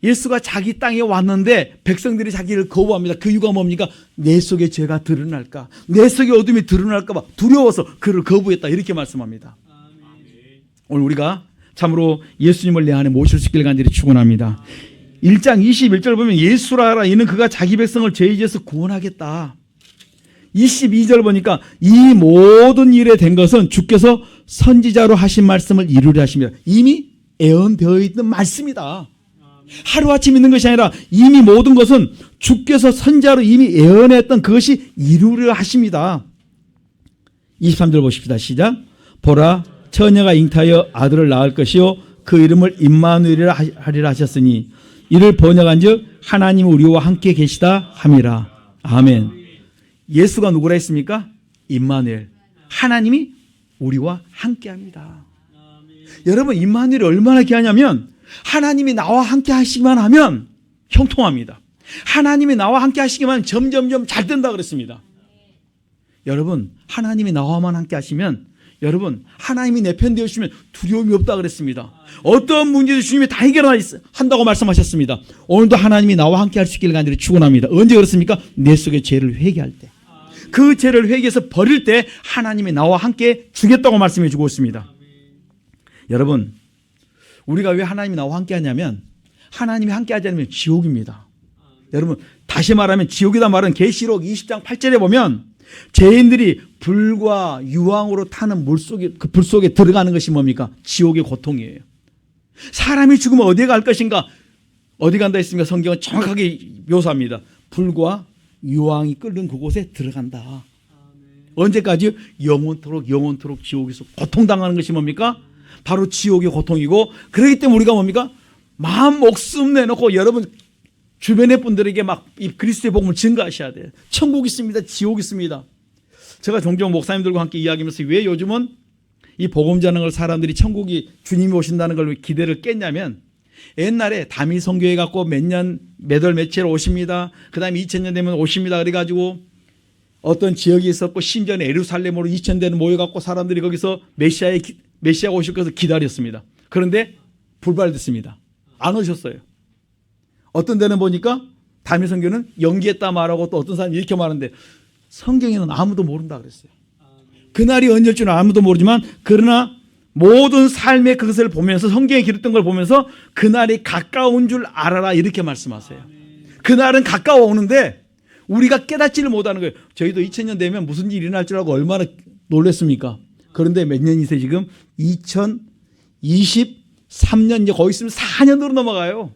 예수가 자기 땅에 왔는데 백성들이 자기를 거부합니다. 그 이유가 뭡니까? 내 속에 죄가 드러날까, 내 속에 어둠이 드러날까 봐 두려워서 그를 거부했다, 이렇게 말씀합니다. 오늘 우리가 참으로 예수님을 내 안에 모실 수 있길 간절히 축원합니다. 1장 21절을 보면 예수라 하라, 이는 그가 자기 백성을 죄에서 구원하겠다. 22절 보니까 이 모든 일에 된 것은 주께서 선지자로 하신 말씀을 이루려 하십니다. 이미 예언되어 있는 말씀이다. 하루아침 있는 것이 아니라 이미 모든 것은 주께서 선지자로 이미 예언했던 그것이 이루려 하십니다. 23절 보십시다. 시작. 보라, 처녀가 잉타하여 아들을 낳을 것이요 그 이름을 임마누엘이라 하리라 하셨으니 이를 번역한즉 하나님 우리와 함께 계시다 함이라. 아멘. 예수가 누구라 했습니까? 임마누엘, 하나님이 우리와 함께합니다. 여러분, 임마누엘이 얼마나 귀하냐면 하나님이 나와 함께 하시기만 하면 형통합니다. 하나님이 나와 함께 하시기만 하면 점점점 잘 된다 그랬습니다. 여러분, 하나님이 나와만 함께 하시면, 여러분, 하나님이 내 편 되어주시면 두려움이 없다 그랬습니다. 어떤 문제도 주님이 다 해결한다고 말씀하셨습니다. 오늘도 하나님이 나와 함께 할 수 있기를 간절히 축원합니다. 언제 그렇습니까? 내 속의 죄를 회개할 때, 그 죄를 회개해서 버릴 때 하나님이 나와 함께 주겠다고 말씀해 주고 있습니다. 여러분, 우리가 왜 하나님이 나와 함께 하냐면 하나님이 함께 하지 않으면 지옥입니다. 여러분, 다시 말하면 지옥이다 말은 계시록 20장 8절에 보면 죄인들이 불과 유황으로 타는 물속에, 그 불 속에 들어가는 것이 뭡니까? 지옥의 고통이에요. 사람이 죽으면 어디에 갈 것인가? 어디 간다 했습니까? 성경은 정확하게 묘사합니다. 불과 유황이 끓는 그곳에 들어간다. 언제까지? 영원토록 지옥에서 고통당하는 것이 뭡니까? 바로 지옥의 고통이고, 그렇기 때문에 우리가 뭡니까? 마음 목숨 내놓고 여러분 주변의 분들에게 막 이 그리스도의 복음을 증거하셔야 돼요. 천국 있습니다. 지옥 있습니다. 제가 종종 목사님들과 함께 이야기하면서 왜 요즘은 이 복음 전하는 걸 사람들이 천국이 주님이 오신다는 걸 기대를 깼냐면, 옛날에 다미 선교회 갖고 몇 월 며칠 오십니다. 그 다음에 2000년 되면 오십니다. 그래가지고 어떤 지역이 있었고 심지어는 예루살렘으로 2000대는 모여갖고 사람들이 거기서 메시아가 오실 것을 기다렸습니다. 그런데 불발됐습니다. 안 오셨어요. 어떤 데는 보니까 다미 선교는 연기했다 말하고, 또 어떤 사람이 이렇게 말하는데 성경에는 아무도 모른다 그랬어요. 그날이 언제일 줄은 아무도 모르지만, 그러나 모든 삶의 그것을 보면서, 성경에 기록된 걸 보면서 그날이 가까운 줄 알아라, 이렇게 말씀하세요. 그날은 가까워 오는데 우리가 깨닫지를 못하는 거예요. 저희도 2000년 되면 무슨 일이 일어날 줄 알고 얼마나 놀랐습니까? 그런데 몇 년이세요 지금? 2023년, 이제 거의 있으면 4년으로 넘어가요.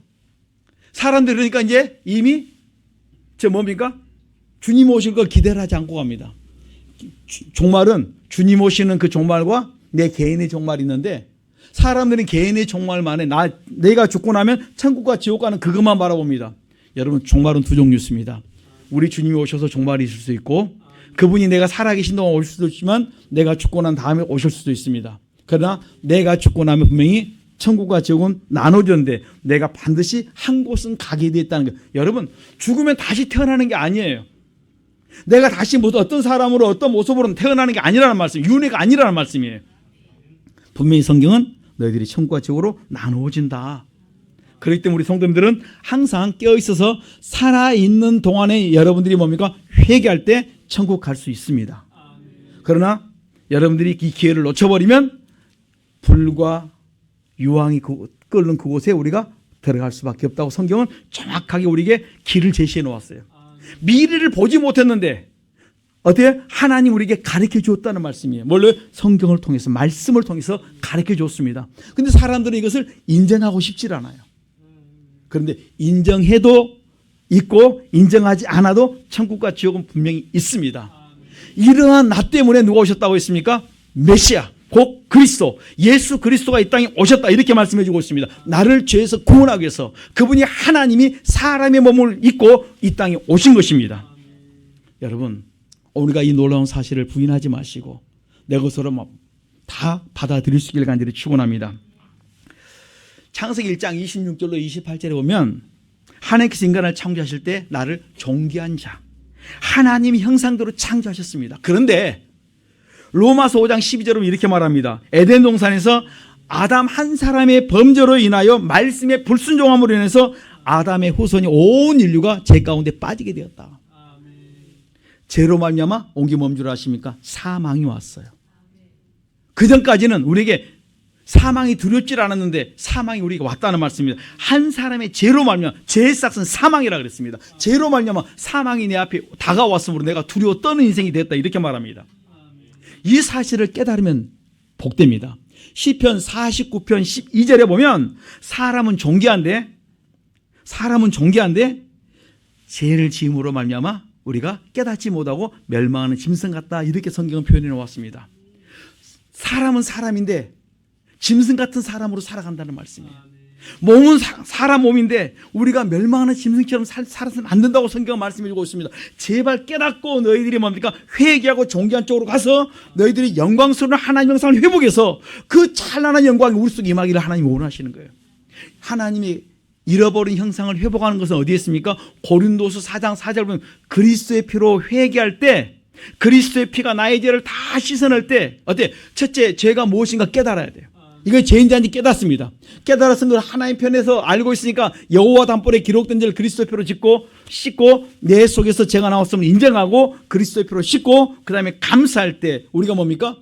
사람들이 그러니까 이제 이미 뭡니까? 주님 오실 걸 기대를 하지 않고 갑니다. 종말은 주님 오시는 그 종말과 내 개인의 종말이 있는데, 사람들은 개인의 종말만에 내가 죽고 나면 천국과 지옥 가는 그것만 바라봅니다. 여러분, 종말은 두 종류 있습니다. 우리 주님이 오셔서 종말이 있을 수 있고, 그분이 내가 살아계신 동안 올 수도 있지만 내가 죽고 난 다음에 오실 수도 있습니다. 그러나 내가 죽고 나면 분명히 천국과 지옥은 나눠졌는데 내가 반드시 한 곳은 가게 되어 있다는 거예요. 여러분, 죽으면 다시 태어나는 게 아니에요. 내가 다시 어떤 사람으로 어떤 모습으로 태어나는 게 아니라는 말씀, 윤회가 아니라는 말씀이에요. 분명히 성경은 너희들이 천국과 지옥으로 나누어진다. 그렇기 때문에 우리 성도님들은 항상 깨어있어서 살아있는 동안에 여러분들이 뭡니까? 회개할 때 천국 갈 수 있습니다. 그러나 여러분들이 이 기회를 놓쳐버리면 불과 유황이 끓는 그곳에 우리가 들어갈 수밖에 없다고 성경은 정확하게 우리에게 길을 제시해 놓았어요. 미래를 보지 못했는데 어때요? 하나님 우리에게 가르쳐 주었다는 말씀이에요. 뭘로? 성경을 통해서, 말씀을 통해서 가르쳐 줬습니다. 근데 사람들은 이것을 인정하고 싶질 않아요. 그런데 인정해도 있고 인정하지 않아도 천국과 지옥은 분명히 있습니다. 이러한 나 때문에 누가 오셨다고 했습니까? 메시아, 곧 그리스도, 예수 그리스도가 이 땅에 오셨다 이렇게 말씀해 주고 있습니다. 나를 죄에서 구원하기 위해서 그분이 하나님이 사람의 몸을 입고 이 땅에 오신 것입니다. 여러분, 우리가 이 놀라운 사실을 부인하지 마시고 내 것으로 다 받아들일 수 있기를 간절히 축원합니다. 창세기 1장 26절로 28절에 보면 하나님께서 인간을 창조하실 때 나를 존귀한 자, 하나님의 형상대로 창조하셨습니다. 그런데 로마서 5장 12절은 이렇게 말합니다. 에덴 동산에서 아담 한 사람의 범죄로 인하여 말씀의 불순종함으로 인해서 아담의 후손이 온 인류가 죄 가운데 빠지게 되었다. 죄로 말미암아 온 게 뭔 줄 아십니까? 사망이 왔어요. 그전까지는 우리에게 사망이 두렵지 않았는데 사망이 우리에게 왔다는 말씀입니다. 한 사람의 죄로 말미암아, 죄의 싹은 사망이라 그랬습니다. 죄로 말미암아 사망이 내 앞에 다가왔으므로 내가 두려워 떠는 인생이 됐다 이렇게 말합니다. 이 사실을 깨달으면 복됩니다. 시편 49편 12절에 보면 사람은 존귀한데 죄를 지음으로 말미암아 우리가 깨닫지 못하고 멸망하는 짐승 같다 이렇게 성경은 표현해 놓았습니다. 사람은 사람인데 짐승 같은 사람으로 살아간다는 말씀이에요. 몸은 사람 몸인데 우리가 멸망하는 짐승처럼 살아서는 안 된다고 성경은 말씀해 주고 있습니다. 제발 깨닫고 너희들이 뭡니까? 회개하고 존귀한 쪽으로 가서 너희들이 영광스러운 하나님 형상을 회복해서 그 찬란한 영광이 우리 속에 임하기를 하나님이 원하시는 거예요. 하나님이 잃어버린 형상을 회복하는 것은 어디에 있습니까? 고린도서 4장 4절 보면 그리스도의 피로 회개할 때 그리스도의 피가 나의 죄를 다 씻어낼 때 어때? 첫째, 죄가 무엇인가 깨달아야 돼요. 이거 죄인자인지 깨닫습니다. 깨달았은 걸 하나님 편에서 알고 있으니까 여호와 담보에 기록된 죄를 그리스도의 피로 씻고 내 속에서 죄가 나왔음을 인정하고 그리스도의 피로 씻고 그 다음에 감사할 때 우리가 뭡니까?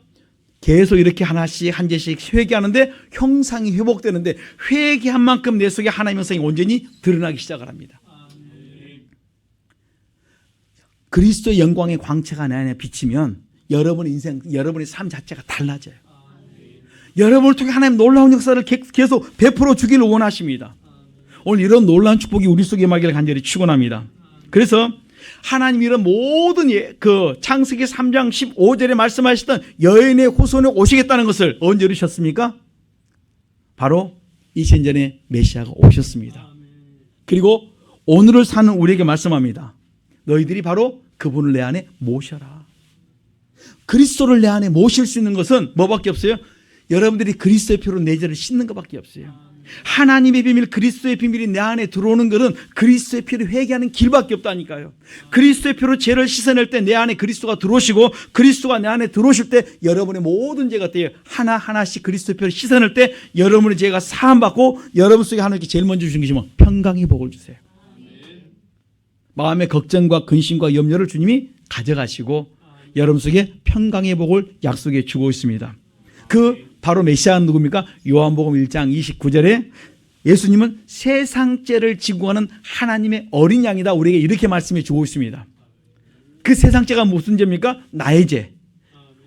계속 이렇게 하나씩 한 죄씩 회개하는데 형상이 회복되는데 회개한 만큼 내 속에 하나님 형상이 온전히 드러나기 시작을 합니다. 그리스도의 영광의 광채가 내 안에 비치면 여러분의 인생, 여러분의 삶 자체가 달라져요. 여러분을 통해 하나님 놀라운 역사를 계속 베풀어 주기를 원하십니다. 오늘 이런 놀라운 축복이 우리 속에 임하기를 간절히 축원합니다. 그래서 하나님 이런 모든 그 창세기 3장 15절에 말씀하셨던 여인의 후손에 오시겠다는 것을 언제 이루셨습니까? 바로 2000년 전에 메시아가 오셨습니다. 그리고 오늘을 사는 우리에게 말씀합니다. 너희들이 바로 그분을 내 안에 모셔라. 그리스도를 내 안에 모실 수 있는 것은 뭐밖에 없어요? 여러분들이 그리스도의 피로 내 죄를 씻는 것밖에 없어요. 하나님의 비밀, 그리스도의 비밀이 내 안에 들어오는 것은 그리스도의 피로 회개하는 길밖에 없다니까요. 그리스도의 피로 죄를 씻어낼 때 내 안에 그리스도가 들어오시고 그리스도가 내 안에 들어오실 때 여러분의 모든 죄가 돼요. 하나하나씩 그리스도의 피로 씻어낼 때 여러분의 죄가 사함받고 여러분 속에 하나님께 제일 먼저 주신 것이 뭐? 평강의 복을 주세요. 마음의 걱정과 근심과 염려를 주님이 가져가시고 여러분 속에 평강의 복을 약속해 주고 있습니다. 그 바로 메시아는 누굽니까? 요한복음 1장 29절에 예수님은 세상 죄를 지고 가는 하나님의 어린 양이다 우리에게 이렇게 말씀해 주고 있습니다. 그 세상 죄가 무슨 죄입니까? 나의 죄,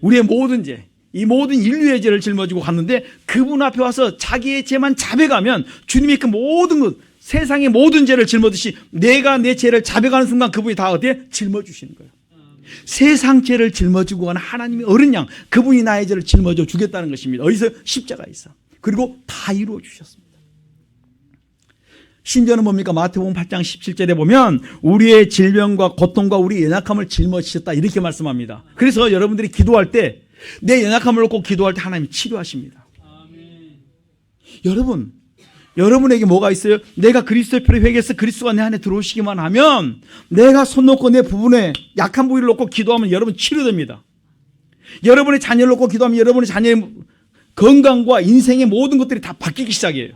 우리의 모든 죄, 이 모든 인류의 죄를 짊어지고 갔는데 그분 앞에 와서 자기의 죄만 자백하면 주님이 그 모든 것, 세상의 모든 죄를 짊어듯이 내가 내 죄를 자백하는 순간 그분이 다 어디에? 짊어주시는 거예요. 세상 죄를 짊어지고 가는 하나님의 어린 양, 그분이 나의 죄를 짊어져 주겠다는 것입니다. 어디서? 십자가에서. 그리고 다 이루어 주셨습니다. 심지어는 뭡니까? 마태복음 8장 17절에 보면 우리의 질병과 고통과 우리의 연약함을 짊어지셨다 이렇게 말씀합니다. 그래서 여러분들이 기도할 때 내 연약함을 놓고 기도할 때 하나님이 치료하십니다. 아멘. 여러분에게 뭐가 있어요? 내가 그리스도의 피로 회개해서 그리스도가 내 안에 들어오시기만 하면 내가 손 놓고 내 부분에 약한 부위를 놓고 기도하면 여러분 치료됩니다. 여러분의 자녀를 놓고 기도하면 여러분의 자녀의 건강과 인생의 모든 것들이 다 바뀌기 시작해요.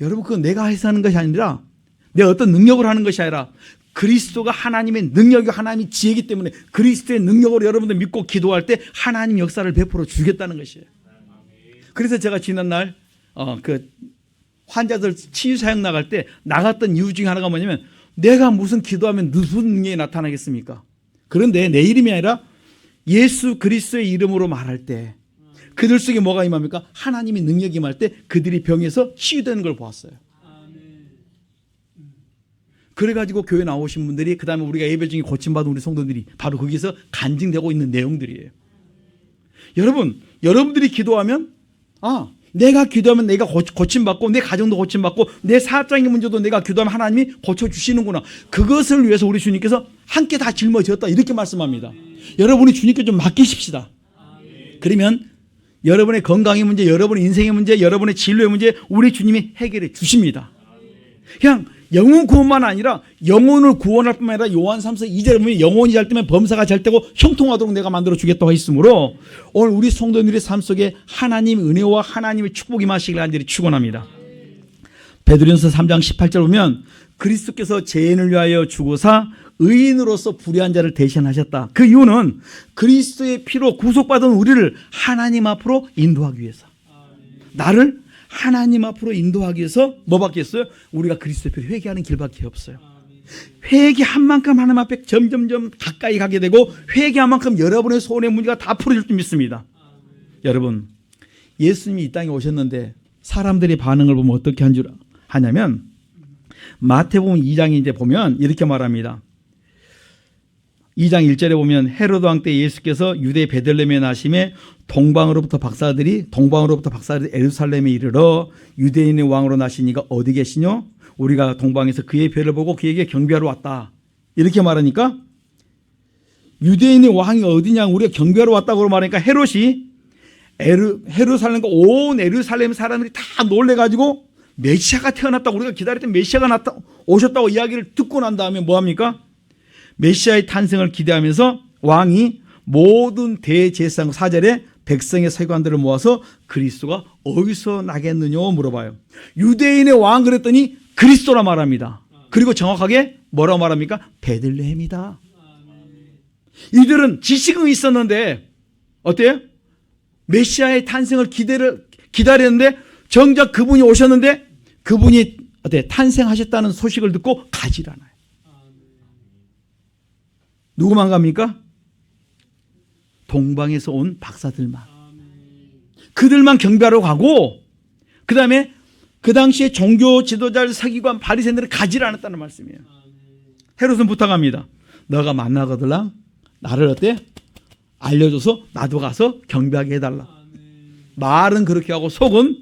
여러분, 그건 내가 해서 하는 것이 아니라 내 어떤 능력을 하는 것이 아니라 그리스도가 하나님의 능력이 하나님의 지혜이기 때문에 그리스도의 능력으로 여러분들 믿고 기도할 때 하나님 역사를 베풀어 주겠다는 것이에요. 그래서 제가 지난날 그 환자들 치유 사역 나갈 때 나갔던 이유 중에 하나가 뭐냐면 내가 무슨 기도하면 무슨 능력이 나타나겠습니까? 그런데 내 이름이 아니라 예수 그리스도의 이름으로 말할 때 그들 속에 뭐가 임합니까? 하나님의 능력이 임할 때 그들이 병에서 치유되는 걸 보았어요. 그래가지고 교회 나오신 분들이 그 다음에 우리가 예배 중에 고침받은 우리 성도들이 바로 거기서 간증되고 있는 내용들이에요. 여러분, 여러분들이 기도하면 내가 기도하면 내가 고침받고 내 가정도 고침받고 내 사업적인 문제도 내가 기도하면 하나님이 고쳐주시는구나. 그것을 위해서 우리 주님께서 함께 다 짊어졌다 이렇게 말씀합니다. 여러분이 주님께 좀 맡기십시다. 그러면 여러분의 건강의 문제, 여러분의 인생의 문제, 여러분의 진로의 문제 우리 주님이 해결해 주십니다. 그냥 영혼 구원만 아니라 영혼을 구원할 뿐만 아니라 요한 3서 2절에 보면 영혼이 잘 되면 범사가 잘 되고 형통하도록 내가 만들어 주겠다고 했으므로 오늘 우리 성도님들의 삶 속에 하나님의 은혜와 하나님의 축복이 임하시길 간절히 축원합니다. 베드로전서 3장 18절 보면 그리스도께서 죄인을 위하여 죽으사 의인으로서 불의한 자를 대신하셨다. 그 이유는 그리스도의 피로 구속받은 우리를 하나님 앞으로 인도하기 위해서, 나를 하나님 앞으로 인도하기 위해서 뭐 밖에 있어요? 우리가 그리스도의 피로 회개하는 길밖에 없어요. 회개한 만큼 하나님 앞에 점점점 가까이 가게 되고 회개한 만큼 여러분의 소원의 문제가 다 풀어질 줄 믿습니다. 여러분, 예수님이 이 땅에 오셨는데 사람들의 반응을 보면 어떻게 한 줄 하냐면 마태복음 2장에 이제 보면 이렇게 말합니다. 2장 1절에 보면 헤로드 왕 때 예수께서 유대 베들레헴에 나심에 동방으로부터 박사들이 에루살렘에 이르러 유대인의 왕으로 나신 이가 어디 계시뇨? 우리가 동방에서 그의 별을 보고 그에게 경배하러 왔다. 이렇게 말하니까 유대인의 왕이 어디냐 우리가 경배하러 왔다고 말하니까 헤롯이 헤루살렘과 온 에루살렘 사람들이 다 놀래가지고 메시아가 태어났다고, 우리가 기다렸던 메시아가 오셨다고 이야기를 듣고 난 다음에 뭐합니까? 메시아의 탄생을 기대하면서 왕이 모든 대제사장 4절에 백성의 세관들을 모아서 그리스도가 어디서 나겠느냐 물어봐요. 유대인의 왕 그랬더니 그리스도라 말합니다. 그리고 정확하게 뭐라고 말합니까? 베들레헴이다. 이들은 지식은 있었는데 어때요? 메시아의 탄생을 기다렸는데 정작 그분이 오셨는데 그분이 탄생하셨다는 소식을 듣고 가질 않아요. 누구만 갑니까? 동방에서 온 박사들만. 그들만 경배하러 가고 그 다음에 그 당시에 종교 지도자 서기관 바리새인들은 가지를 않았다는 말씀이에요. 헤롯은 부탁합니다. 너가 만나거들랑 나를 알려줘서 나도 가서 경배하게 해달라. 말은 그렇게 하고 속은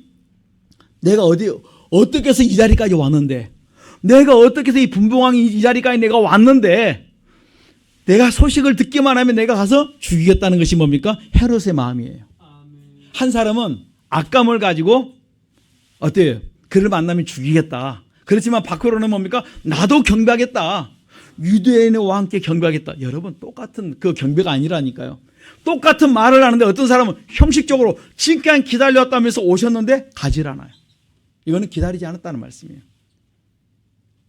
내가 어떻게 해서 이 자리까지 왔는데, 내가 어떻게 해서 이 분봉왕이 이 자리까지 내가 왔는데 내가 소식을 듣기만 하면 내가 가서 죽이겠다는 것이 뭡니까? 헤롯의 마음이에요. 한 사람은 악감을 가지고 어때요? 그를 만나면 죽이겠다. 그렇지만 밖으로는 뭡니까? 나도 경배하겠다. 유대인의 왕과 함께 경배하겠다. 여러분, 똑같은 그 경배가 아니라니까요. 똑같은 말을 하는데 어떤 사람은 형식적으로 지금까지 기다렸다면서 오셨는데 가질 않아요. 이거는 기다리지 않았다는 말씀이에요.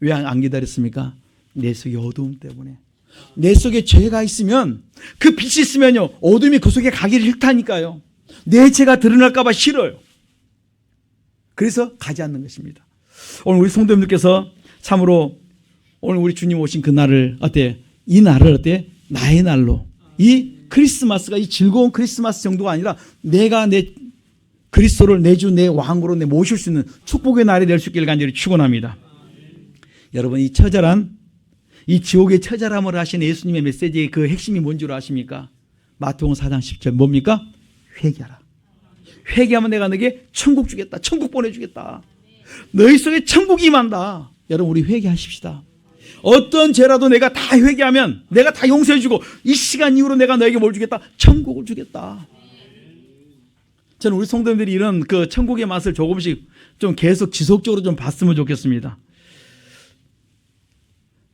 왜 안 기다렸습니까? 내 속의 어두움 때문에. 내 속에 죄가 있으면, 그 빛이 있으면요 어둠이 그 속에 가기를 싫다니까요. 내 죄가 드러날까 봐 싫어요. 그래서 가지 않는 것입니다. 오늘 우리 성도님들께서 참으로 오늘 우리 주님 오신 그 날을 이 날을 나의 날로, 이 크리스마스가 이 즐거운 크리스마스 정도가 아니라 내가 내 그리스도를 내 주 내 왕으로 내 모실 수 있는 축복의 날이 될 수 있기를 간절히 축원합니다. 여러분, 이 처절한 이 지옥의 처절함을 하신 예수님의 메시지의 그 핵심이 뭔 줄 아십니까? 마태복음 4장 10절 뭡니까? 회개하라. 회개하면 내가 너에게 천국 주겠다. 천국 보내주겠다. 너희 속에 천국이 임한다. 여러분, 우리 회개하십시다. 어떤 죄라도 내가 다 회개하면 내가 다 용서해 주고 이 시간 이후로 내가 너에게 뭘 주겠다? 천국을 주겠다. 저는 우리 성도님들이 이런 그 천국의 맛을 조금씩 좀 계속 지속적으로 좀 봤으면 좋겠습니다.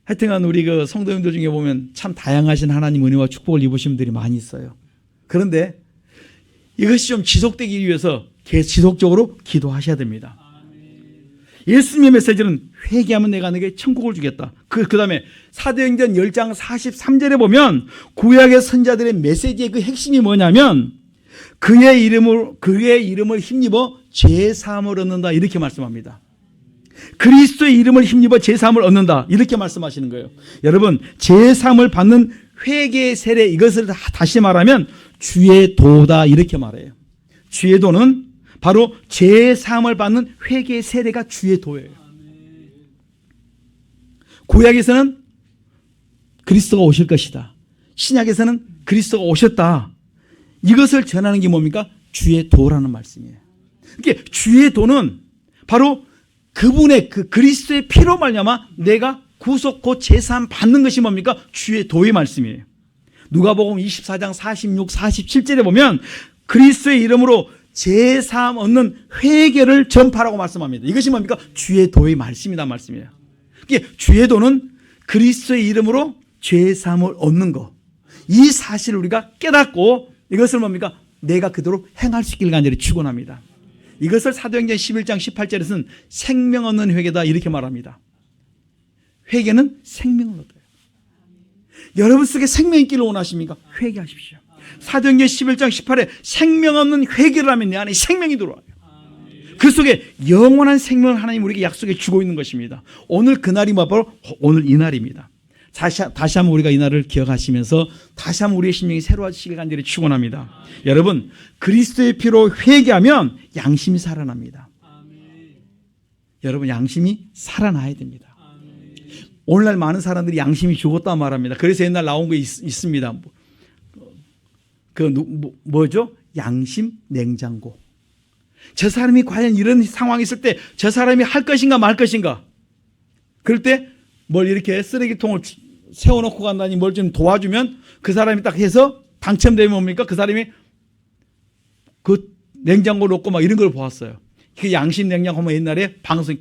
하여튼간 우리 그 성도님들 중에 보면 참 다양하신 하나님 은혜와 축복을 입으신 분들이 많이 있어요. 그런데 이것이 좀 지속되기 위해서 지속적으로 기도하셔야 됩니다. 예수님의 메시지는 회개하면 내가 너에게 천국을 주겠다. 그 다음에 사도행전 10장 43절에 보면 구약의 선자들의 메시지의 그 핵심이 뭐냐면 그의 이름을 힘입어 죄사함을 얻는다 이렇게 말씀합니다. 그리스도의 이름을 힘입어 죄사함을 얻는다 이렇게 말씀하시는 거예요. 여러분 죄사함을 받는 회개의 세례 이것을 다시 말하면 주의 도다 이렇게 말해요. 주의 도는 바로 죄사함을 받는 회개의 세례가 주의 도예요. 구약에서는 그리스도가 오실 것이다. 신약에서는 그리스도가 오셨다. 이것을 전하는 게 뭡니까? 주의 도라는 말씀이에요. 그러니까 주의 도는 바로 그분의 그 그리스도의 피로 말미암아 내가 구속 곧 제사함 받는 것이 뭡니까? 주의 도의 말씀이에요. 누가복음 24장 46, 47절에 보면 그리스도의 이름으로 제사함 얻는 회개를 전파라고 말씀합니다. 이것이 뭡니까? 주의 도의 말씀이다 말씀이에요. 그러니까 주의 도는 그리스도의 이름으로 죄사함을 얻는 것. 이 사실을 우리가 깨닫고 이것을 뭡니까? 내가 그대로 행할 수 있기를 간절히 축원합니다. 이것을 사도행전 11장 18절에서는 생명 얻는 회개다 이렇게 말합니다. 회개는 생명을 얻어요. 여러분 속에 생명이 있기를 원하십니까? 회개하십시오. 사도행전 11장 18에 생명 없는 회개를 하면 내 안에 생명이 들어와요. 그 속에 영원한 생명을 하나님 우리에게 약속해 주고 있는 것입니다. 오늘 그날이 바로 오늘 이 날입니다. 다시 한번 우리가 이 날을 기억하시면서 다시 한번 우리의 심령이 새로워지시길 간절히 축원합니다. 여러분 그리스도의 피로 회개하면 양심이 살아납니다. 여러분 양심이 살아나야 됩니다. 오늘날 많은 사람들이 양심이 죽었다 말합니다. 그래서 옛날 나온 거 있습니다. 뭐죠? 양심 냉장고. 저 사람이 과연 이런 상황이 있을 때 저 사람이 할 것인가 말 것인가. 그럴 때 뭘 이렇게 쓰레기통을 세워놓고 간다니 뭘 좀 도와주면 그 사람이 딱 해서 당첨되면 뭡니까? 그 사람이 그 냉장고 놓고 막 이런 걸 보았어요. 그 양심 냉장고 하면 옛날에 방송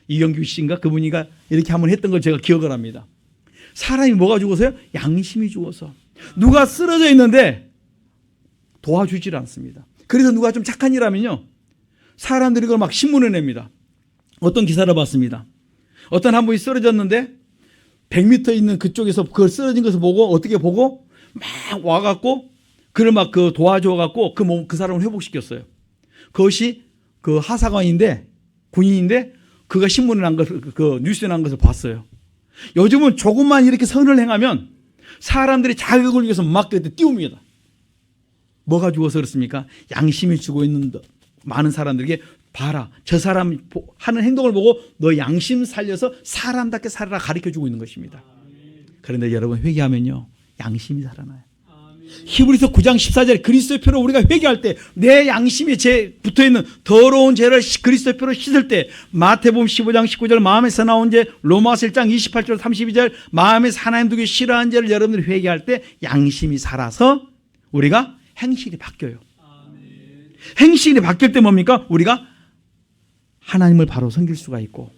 이경규 씨인가 그분이가 이렇게 한번 했던 걸 제가 기억을 합니다. 사람이 뭐가 죽어서요? 양심이 죽어서. 누가 쓰러져 있는데 도와주질 않습니다. 그래서 누가 좀 착한 일 하면요. 사람들이 그걸 막 신문에 냅니다. 어떤 기사를 봤습니다. 어떤 한 분이 쓰러졌는데 100m 있는 그쪽에서 그걸 쓰러진 것을 보고 어떻게 보고 막 와갖고 그를 막 그 도와줘갖고 그 사람을 회복시켰어요. 그것이 그 하사관인데 군인인데 그가 신문에 난 것을 그 뉴스에 난 것을 봤어요. 요즘은 조금만 이렇게 선을 행하면 사람들이 자격을 위해서 막 띄웁니다. 뭐가 죽어서 그렇습니까? 양심이 죽어 있는 많은 사람들에게 봐라. 저 사람 하는 행동을 보고 너 양심 살려서 사람답게 살아라 가르쳐주고 있는 것입니다. 그런데 여러분 회개하면요. 양심이 살아나요. 히브리서 9장 14절에 그리스도의 피로 우리가 회개할 때 내 양심에 붙어있는 더러운 죄를 그리스도의 피로 씻을 때 마태복음 15장 19절 마음에서 나온 죄 로마서 1장 28절 32절 마음에서 하나님 두기 싫어한 죄를 여러분들이 회개할 때 양심이 살아서 우리가 행실이 바뀌어요. 행실이 바뀔 때 뭡니까? 우리가 하나님을 바로 섬길 수가 있고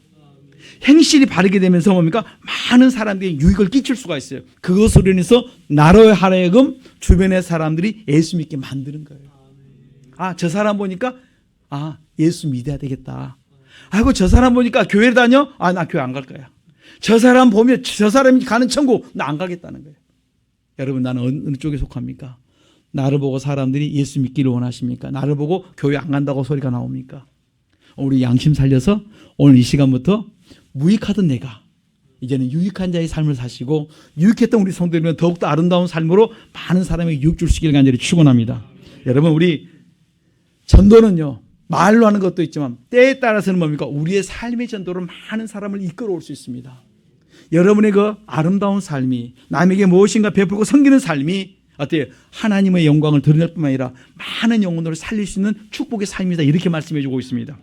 행실이 바르게 되면서 뭡니까? 많은 사람들이 유익을 끼칠 수가 있어요. 그것으로 인해서 나로 하여금 주변의 사람들이 예수 믿게 만드는 거예요. 아, 저 사람 보니까 아, 예수 믿어야 되겠다. 아이고, 저 사람 보니까 교회 다녀? 아, 나 교회 안 갈 거야. 저 사람 보면 저 사람이 가는 천국 나 안 가겠다는 거예요. 여러분 나는 어느 쪽에 속합니까? 나를 보고 사람들이 예수 믿기를 원하십니까? 나를 보고 교회 안 간다고 소리가 나옵니까? 우리 양심 살려서 오늘 이 시간부터 무익하던 내가 이제는 유익한 자의 삶을 사시고 유익했던 우리 성도들은 더욱더 아름다운 삶으로 많은 사람에게 유익 줄 수 있기를 간절히 축원합니다. 여러분 우리 전도는요 말로 하는 것도 있지만 때에 따라서는 뭡니까? 우리의 삶의 전도로 많은 사람을 이끌어 올 수 있습니다. 여러분의 그 아름다운 삶이 남에게 무엇인가 베풀고 섬기는 삶이 어때요? 하나님의 영광을 드러낼 뿐만 아니라 많은 영혼들을 살릴 수 있는 축복의 삶이다 이렇게 말씀해 주고 있습니다.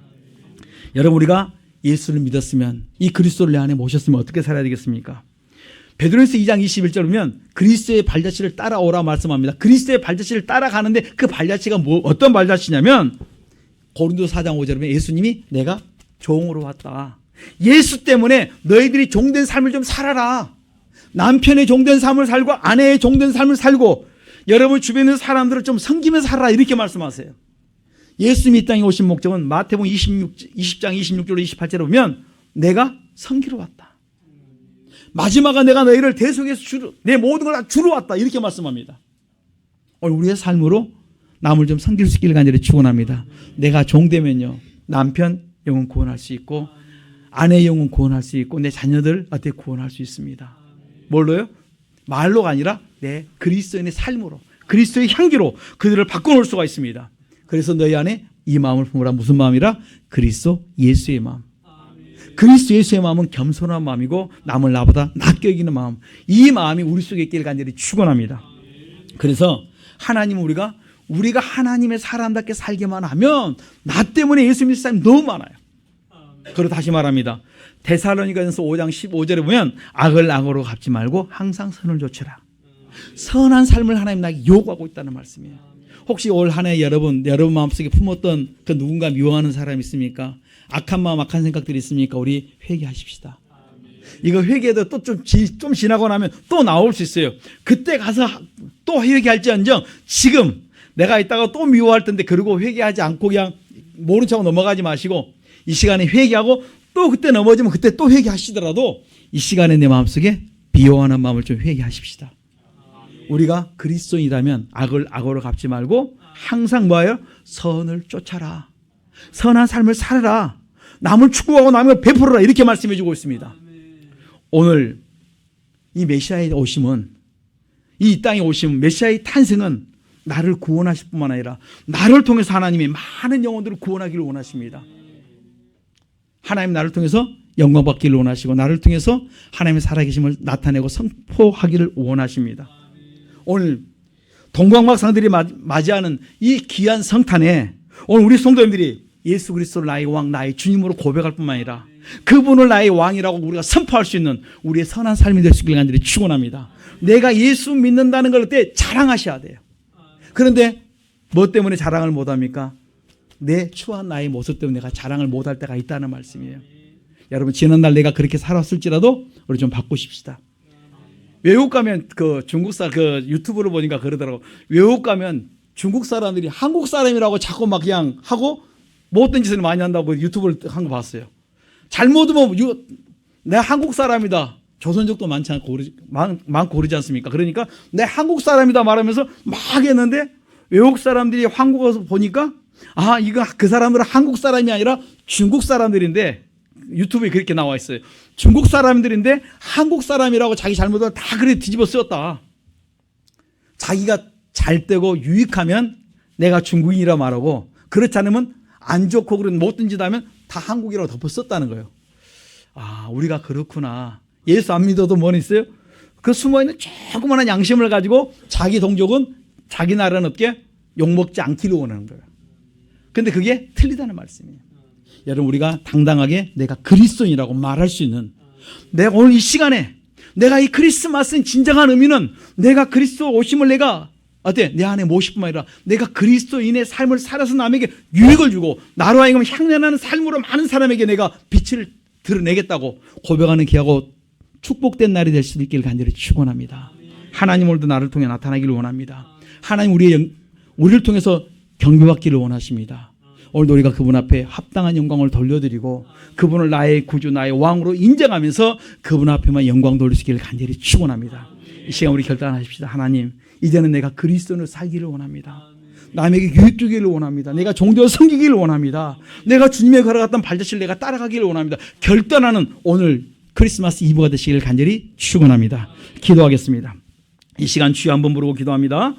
여러분 우리가 예수를 믿었으면 이 그리스도를 내 안에 모셨으면 어떻게 살아야 되겠습니까? 베드로전서 2장 21절 보면 그리스도의 발자취를 따라오라 말씀합니다. 그리스도의 발자취를 따라가는데 그 발자취가 어떤 발자취냐면 고린도서 4장 5절에 보면 예수님이 내가 종으로 왔다. 예수 때문에 너희들이 종된 삶을 좀 살아라. 남편의 종된 삶을 살고 아내의 종된 삶을 살고 여러분 주변에 있는 사람들을 좀 섬기면서 살아라 이렇게 말씀하세요. 예수님이 이 땅에 오신 목적은 마태복음 20장 26절 28절에 보면 내가 섬기러 왔다. 마지막에 내가 너희를 대속해서 내 모든 걸 다 주러 왔다 이렇게 말씀합니다. 오늘 우리의 삶으로 남을 좀 섬길 수 있기를 간절히 축원합니다. 내가 종되면요 남편 영혼 구원할 수 있고 아내 영혼 구원할 수 있고 내 자녀들 어떻게 구원할 수 있습니다. 뭘로요? 말로가 아니라 내 그리스도인의 삶으로 그리스도의 향기로 그들을 바꿔놓을 수가 있습니다. 그래서 너희 안에 이 마음을 품으라. 무슨 마음이라? 그리스도 예수의 마음. 그리스도 예수의 마음은 겸손한 마음이고 남을 나보다 낫게 여기는 마음. 이 마음이 우리 속에 있기를 간절히 축원합니다. 그래서 하나님은 우리가 하나님의 사람답게 살기만 하면 나 때문에 예수 믿는 사람이 너무 많아요. 그리고 다시 말합니다. 데살로니가전서 5장 15절에 보면 악을 악으로 갚지 말고 항상 선을 좇으라. 선한 삶을 하나님 나에게 요구하고 있다는 말씀이에요. 혹시 올 한 해 여러분 마음속에 품었던 그 누군가 미워하는 사람 있습니까? 악한 마음 악한 생각들이 있습니까? 우리 회개하십시다. 이거 회개도 또 좀 지나고 나면 또 나올 수 있어요. 그때 가서 또 회개할지언정 지금 내가 이따가 또 미워할 텐데 그러고 회개하지 않고 그냥 모른 척하고 넘어가지 마시고 이 시간에 회개하고 또 그때 넘어지면 그때 또 회개하시더라도 이 시간에 내 마음속에 비호하는 마음을 좀 회개하십시다. 우리가 그리스도인이라면 악을 악으로 갚지 말고 항상 뭐예요? 선을 쫓아라. 선한 삶을 살아라. 남을 추구하고 남을 베풀어라. 이렇게 말씀해 주고 있습니다. 오늘 이 메시아의 오심은 이 땅에 오심 메시아의 탄생은 나를 구원하실 뿐만 아니라 나를 통해서 하나님이 많은 영혼들을 구원하기를 원하십니다. 하나님 나를 통해서 영광 받기를 원하시고 나를 통해서 하나님의 살아계심을 나타내고 선포하기를 원하십니다. 오늘 동방박사들이 맞이하는 이 귀한 성탄에 오늘 우리 성도님들이 예수 그리스도를 나의 왕 나의 주님으로 고백할 뿐만 아니라 그분을 나의 왕이라고 우리가 선포할 수 있는 우리의 선한 삶이 될 수 있기를 간절히 축원합니다. 내가 예수 믿는다는 걸 그때 자랑하셔야 돼요. 그런데 뭐 때문에 자랑을 못합니까? 내 추한 나의 모습 때문에 내가 자랑을 못할 때가 있다는 말씀이에요. 여러분 지난날 내가 그렇게 살았을지라도 우리 좀 바꾸십시다. 외국 가면 그 중국사 그 유튜브를 보니까 그러더라고. 외국 가면 중국 사람들이 한국 사람이라고 자꾸 막 그냥 하고 못된 짓을 많이 한다고 유튜브를 한 거 봤어요. 잘못하면 내가 한국 사람이다. 조선족도 많고 그러지 않습니까? 그러니까 내 한국 사람이다 말하면서 막 했는데 외국 사람들이 한국 와서 보니까 이거 그 사람들은 한국 사람이 아니라 중국 사람들인데 유튜브에 그렇게 나와 있어요. 중국 사람들인데 한국 사람이라고 자기 잘못을 다 그래 뒤집어 쓰였다. 자기가 잘 되고 유익하면 내가 중국인이라 말하고 그렇지 않으면 안 좋고 그런 못된 짓 하면 다 한국이라고 덮어 썼다는 거예요. 우리가 그렇구나. 예수 안 믿어도 뭐는 있어요? 그 숨어있는 조그마한 양심을 가지고 자기 동족은 자기 나라는 없게 욕먹지 않기를 원하는 거예요. 근데 그게 틀리다는 말씀이에요. 여러분 우리가 당당하게 내가 그리스도인이라고 말할 수 있는 내가 오늘 이 시간에 내가 이 크리스마스의 진정한 의미는 내가 그리스도 오심을 내가 내 안에 모실 뿐만 아니라 내가 그리스도인의 삶을 살아서 남에게 유익을 주고 나로 하여금 향연하는 삶으로 많은 사람에게 내가 빛을 드러내겠다고 고백하는 귀하고 축복된 날이 될 수 있기를 간절히 축원합니다. 하나님 오늘도 나를 통해 나타나기를 원합니다. 하나님 우리를 통해서 경배받기를 원하십니다. 오늘도 우리가 그분 앞에 합당한 영광을 돌려드리고 그분을 나의 구주 나의 왕으로 인정하면서 그분 앞에만 영광 돌릴 수 있기를 간절히 축원합니다. 이 시간 우리 결단하십시다. 하나님 이제는 내가 그리스도인으로 살기를 원합니다. 남에게 유익 주기를 원합니다. 내가 종되어 섬기기를 원합니다. 내가 주님의 걸어갔던 발자취를 내가 따라가기를 원합니다. 결단하는 오늘 크리스마스 이브가 되시기를 간절히 축원합니다. 기도하겠습니다. 이 시간 주여 한번 부르고 기도합니다.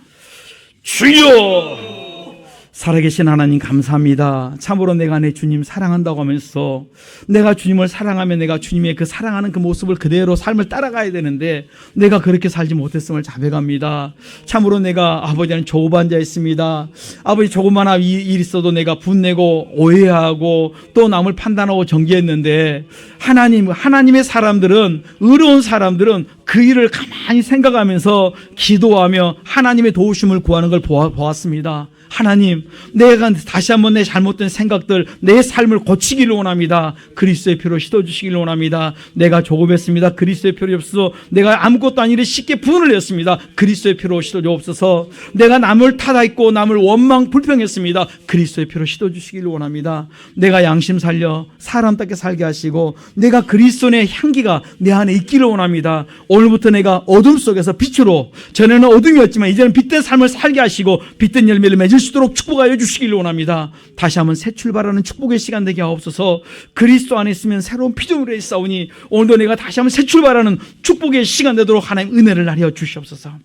주여 살아계신 하나님 감사합니다. 참으로 내가 내 주님 사랑한다고 하면서 내가 주님을 사랑하면 내가 주님의 그 사랑하는 그 모습을 그대로 삶을 따라가야 되는데 내가 그렇게 살지 못했음을 자백합니다. 참으로 내가 아버지는 조급한 자였습니다. 아버지 조그마한 일 있어도 내가 분내고 오해하고 또 남을 판단하고 정죄했는데 하나님의 사람들은 의로운 사람들은 그 일을 가만히 생각하면서 기도하며 하나님의 도우심을 구하는 걸 보았습니다. 하나님, 내가 다시 한번 내 잘못된 생각들, 내 삶을 고치기를 원합니다. 그리스도의 피로 씻어주시기를 원합니다. 내가 조급했습니다. 그리스도의 피로 없어서 내가 아무것도 아니래 쉽게 분을 냈습니다. 그리스도의 피로 씻어주옵소서. 내가 남을 탓했고 남을 원망 불평했습니다. 그리스도의 피로 씻어주시기를 원합니다. 내가 양심 살려 사람답게 살게 하시고 내가 그리스도의 향기가 내 안에 있기를 원합니다. 오늘부터 내가 어둠 속에서 빛으로, 전에는 어둠이었지만 이제는 빛된 삶을 살게 하시고 빛된 열매를 맺을 수 있도록 축복하여 주시기를 원합니다. 다시 한번 새 출발하는 축복의 시간 되게 하옵소서. 그리스도 안에 있으면 새로운 피조물에 있사오니 오늘도 내가 다시 한번 새 출발하는 축복의 시간 되도록 하나님 은혜를 하여 주시옵소서.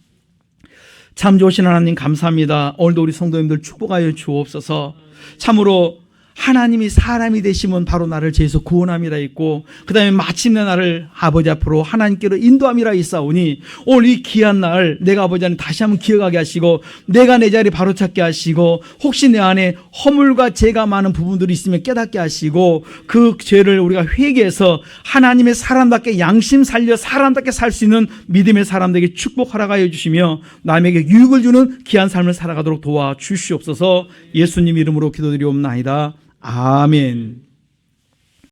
참 좋으신 하나님 감사합니다. 오늘도 우리 성도님들 축복하여 주옵소서. 참으로 하나님이 사람이 되시면 바로 나를 죄에서 구원함이라 있고 그 다음에 마침내 나를 아버지 앞으로 하나님께로 인도함이라 있사오니 오늘 이 귀한 날 내가 아버지 안에 다시 한번 기억하게 하시고 내가 내 자리 바로 찾게 하시고 혹시 내 안에 허물과 죄가 많은 부분들이 있으면 깨닫게 하시고 그 죄를 우리가 회개해서 하나님의 사람답게 양심 살려 사람답게 살 수 있는 믿음의 사람들에게 축복하라 하여 주시며 남에게 유익을 주는 귀한 삶을 살아가도록 도와주시옵소서. 예수님 이름으로 기도드리옵나이다. 아멘.